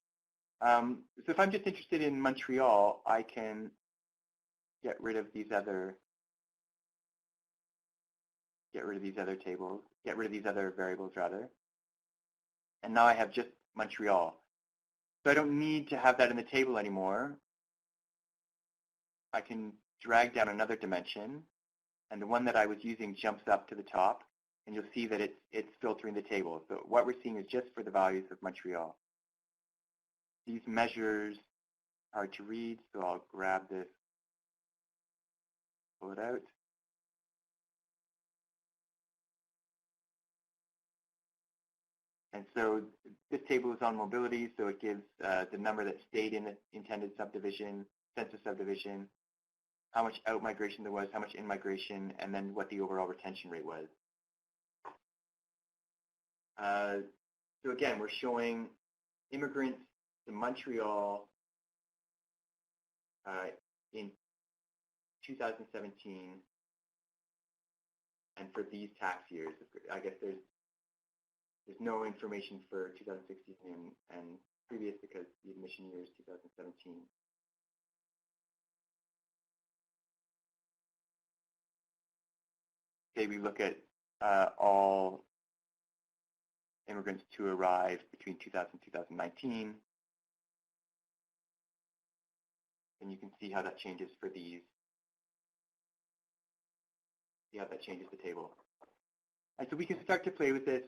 So if I'm just interested in Montreal, I can get rid of these other tables, get rid of these other variables rather. And now I have just Montreal. So I don't need to have that in the table anymore. I can drag down another dimension, and the one that I was using jumps up to the top, and you'll see that it's filtering the table. So what we're seeing is just for the values of Montreal. These measures are hard to read, so I'll grab this, pull it out. And so this table is on mobility, so it gives the number that stayed in the intended subdivision, census subdivision, how much out-migration there was, how much in-migration, and then what the overall retention rate was. So again, we're showing immigrants to Montreal in 2017, and for these tax years. I guess there's no information for 2016 and previous because the admission year is 2017. Say we look at all immigrants to arrive between 2000 and 2019, and you can see how that changes for these. See how that changes the table. And so we can start to play with this.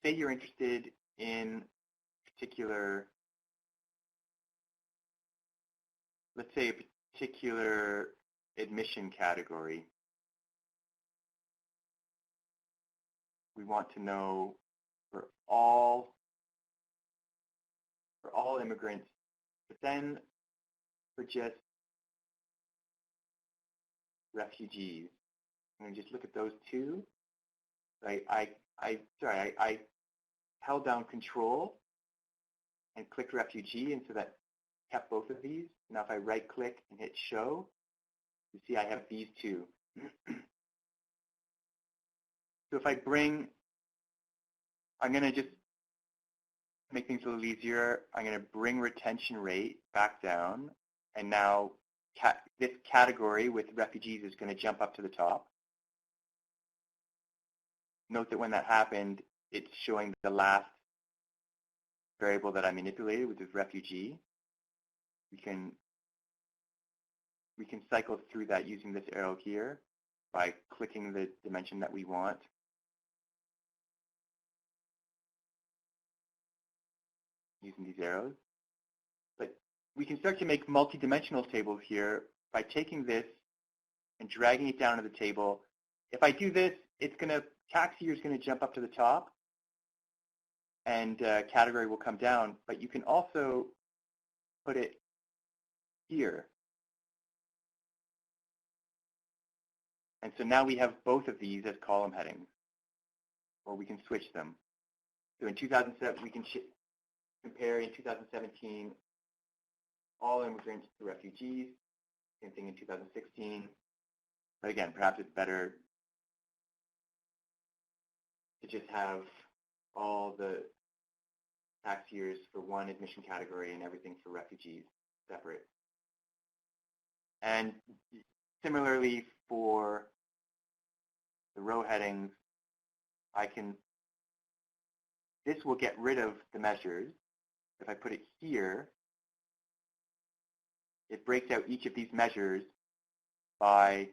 Say you're interested in particular, let's say a particular admission category. We want to know for all immigrants, but then for just refugees. I'm going to just look at those two. Right? I held down Control and clicked refugee, and so that kept both of these. Now if I right-click and hit Show, you see I have these two. So if I bring, I'm going to just make things a little easier. I'm going to bring retention rate back down, and now this category with refugees is going to jump up to the top. Note that when that happened, it's showing the last variable that I manipulated, which is refugee. We can cycle through that using this arrow here by clicking the dimension that we want. Using these arrows. But we can start to make multi-dimensional tables here by taking this and dragging it down to the table. If I do this, tax year is going to jump up to the top, and category will come down. But you can also put it here. And so now we have both of these as column headings, or we can switch them. So in 2007, we can compare in 2017 all immigrants to refugees. Same thing in 2016. But again, perhaps it's better to just have all the tax years for one admission category and everything for refugees separate. And similarly for the row headings, this will get rid of the measures. If I put it here, it breaks out each of these measures by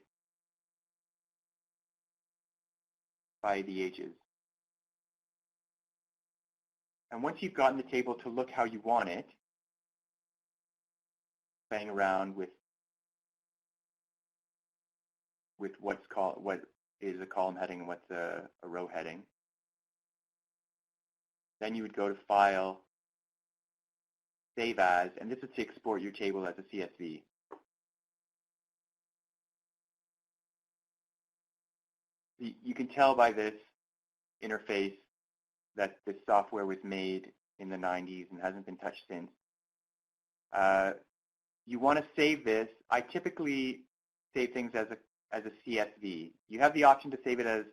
the ages. And once you've gotten the table to look how you want it, playing around with what is a column heading and what's a row heading, then you would go to File, Save As, and this is to export your table as a CSV. You can tell by this interface that this software was made in the 90s and hasn't been touched since. You want to save this. I typically save things as a CSV. You have the option to save it as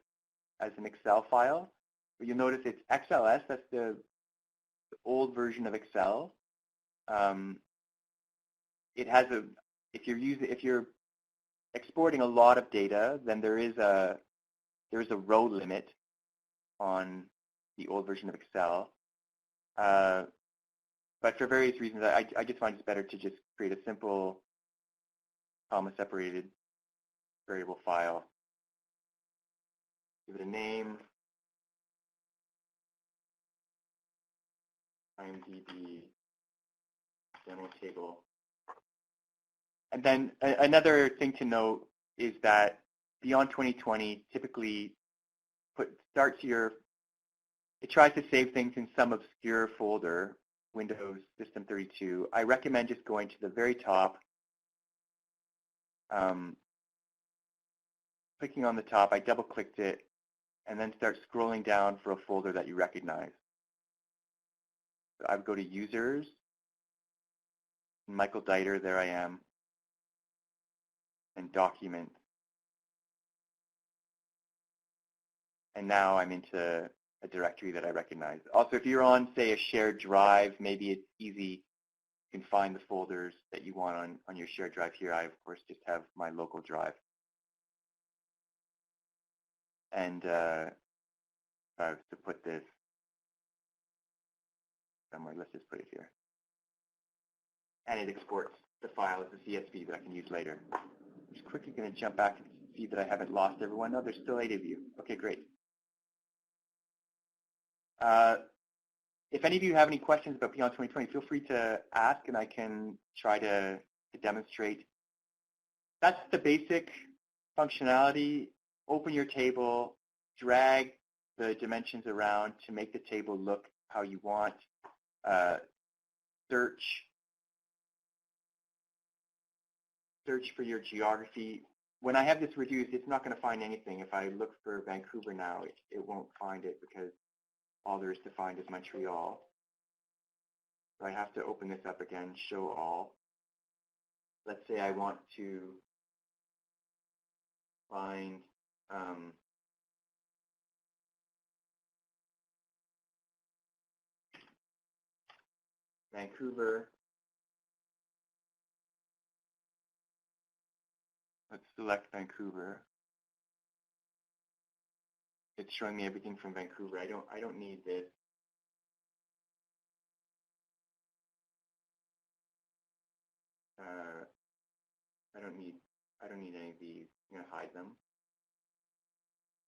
an Excel file, but you'll notice it's XLS. That's the old version of Excel. It has if you're exporting a lot of data, then there is a row limit on the old version of Excel. But for various reasons, I just find it's better to just create a simple comma-separated variable file. Give it a name, IMDB demo table. And then another thing to note is that Beyond 2020 typically it tries to save things in some obscure folder, Windows System 32. I recommend just going to the very top, clicking on the top, I double-clicked it, and then start scrolling down for a folder that you recognize. So I would go to Users, Michael Dieter, there I am, and Documents. And now I'm into a directory that I recognize. Also, if you're on, say, a shared drive, maybe it's easy. You can find the folders that you want on your shared drive here. I, of course, just have my local drive. And to put this somewhere, let's just put it here. And it exports the file as a CSV that I can use later. I'm just quickly going to jump back and see that I haven't lost everyone. No, there's still 8 of you. Okay, great. If any of you have any questions about Beyond 2020, feel free to ask, and I can try to demonstrate. That's the basic functionality. Open your table, drag the dimensions around to make the table look how you want. Search for your geography. When I have this reduced, it's not going to find anything. If I look for Vancouver now, it won't find it because all there is to find is Montreal. So I have to open this up again, show all. Let's say I want to find Vancouver. Let's select Vancouver. It's showing me everything from Vancouver. I don't need this. I don't need any of these. I'm going to hide them.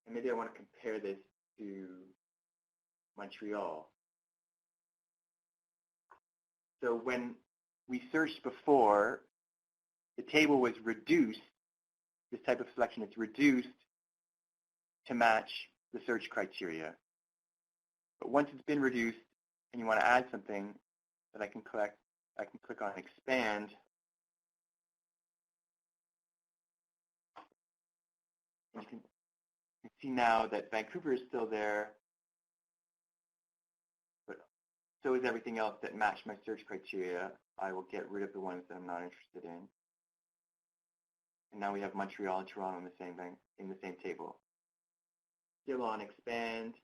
And maybe I want to compare this to Montreal. So when we searched before, the table was reduced. This type of selection is reduced to match the search criteria. But once it's been reduced and you want to add something that I can click on Expand. And you can see now that Vancouver is still there, but so is everything else that matched my search criteria. I will get rid of the ones that I'm not interested in. And now we have Montreal and Toronto in the same table. Still on Expand.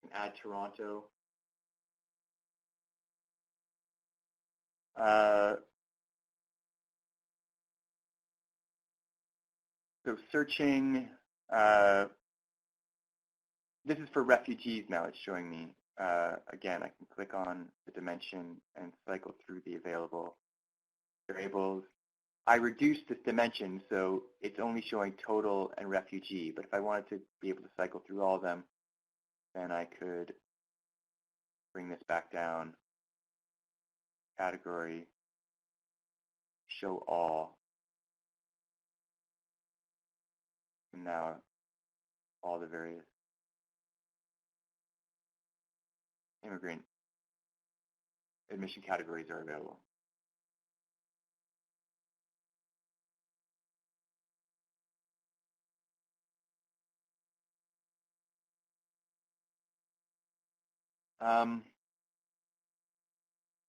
And add Toronto. So searching, this is for refugees now, it's showing me. Again, I can click on the dimension and cycle through the available variables. I reduced this dimension, so it's only showing total and refugee, but if I wanted to be able to cycle through all of them, then I could bring this back down, category, show all, and now all the various immigrant admission categories are available.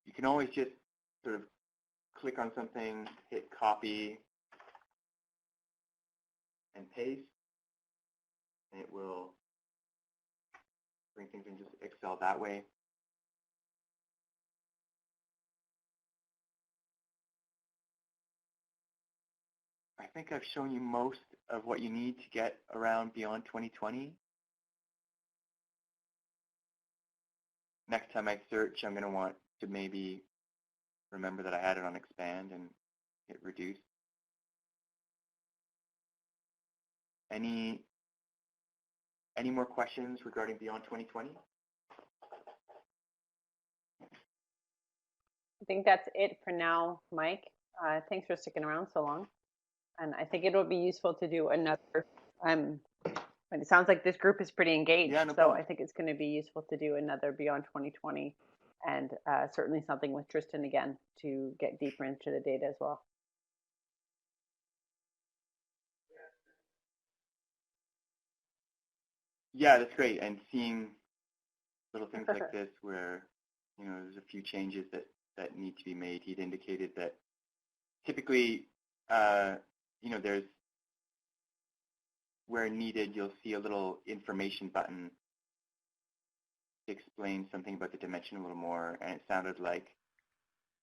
You can always just sort of click on something, hit copy, and paste, and it will bring things into Excel that way. I think I've shown you most of what you need to get around beyond 2020. Next time I search, I'm going to want to maybe remember that I had it on expand and hit reduce. Any more questions regarding beyond 2020? I think that's it for now, Mike. Thanks for sticking around so long. And I think it'll be useful to do another, but it sounds like this group is pretty engaged. Yeah, no so problem. I think it's going to be useful to do another Beyond 2020 and certainly something with Tristan again to get deeper into the data as well. Yeah, that's great. And seeing little things like this where, there's a few changes that need to be made. He'd indicated that typically, there's, where needed, you'll see a little information button to explain something about the dimension a little more. And it sounded like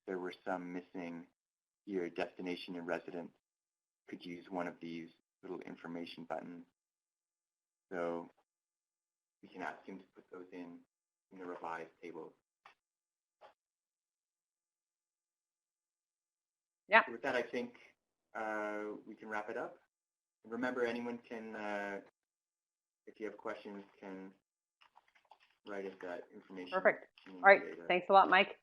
there were some missing here. Destination and residence could use one of these little information buttons. So we can ask him to put those in the revised table. Yeah. So with that, I think we can wrap it up. Remember, anyone can, if you have questions, can write us that information. Perfect. All right. Thanks a lot, Mike.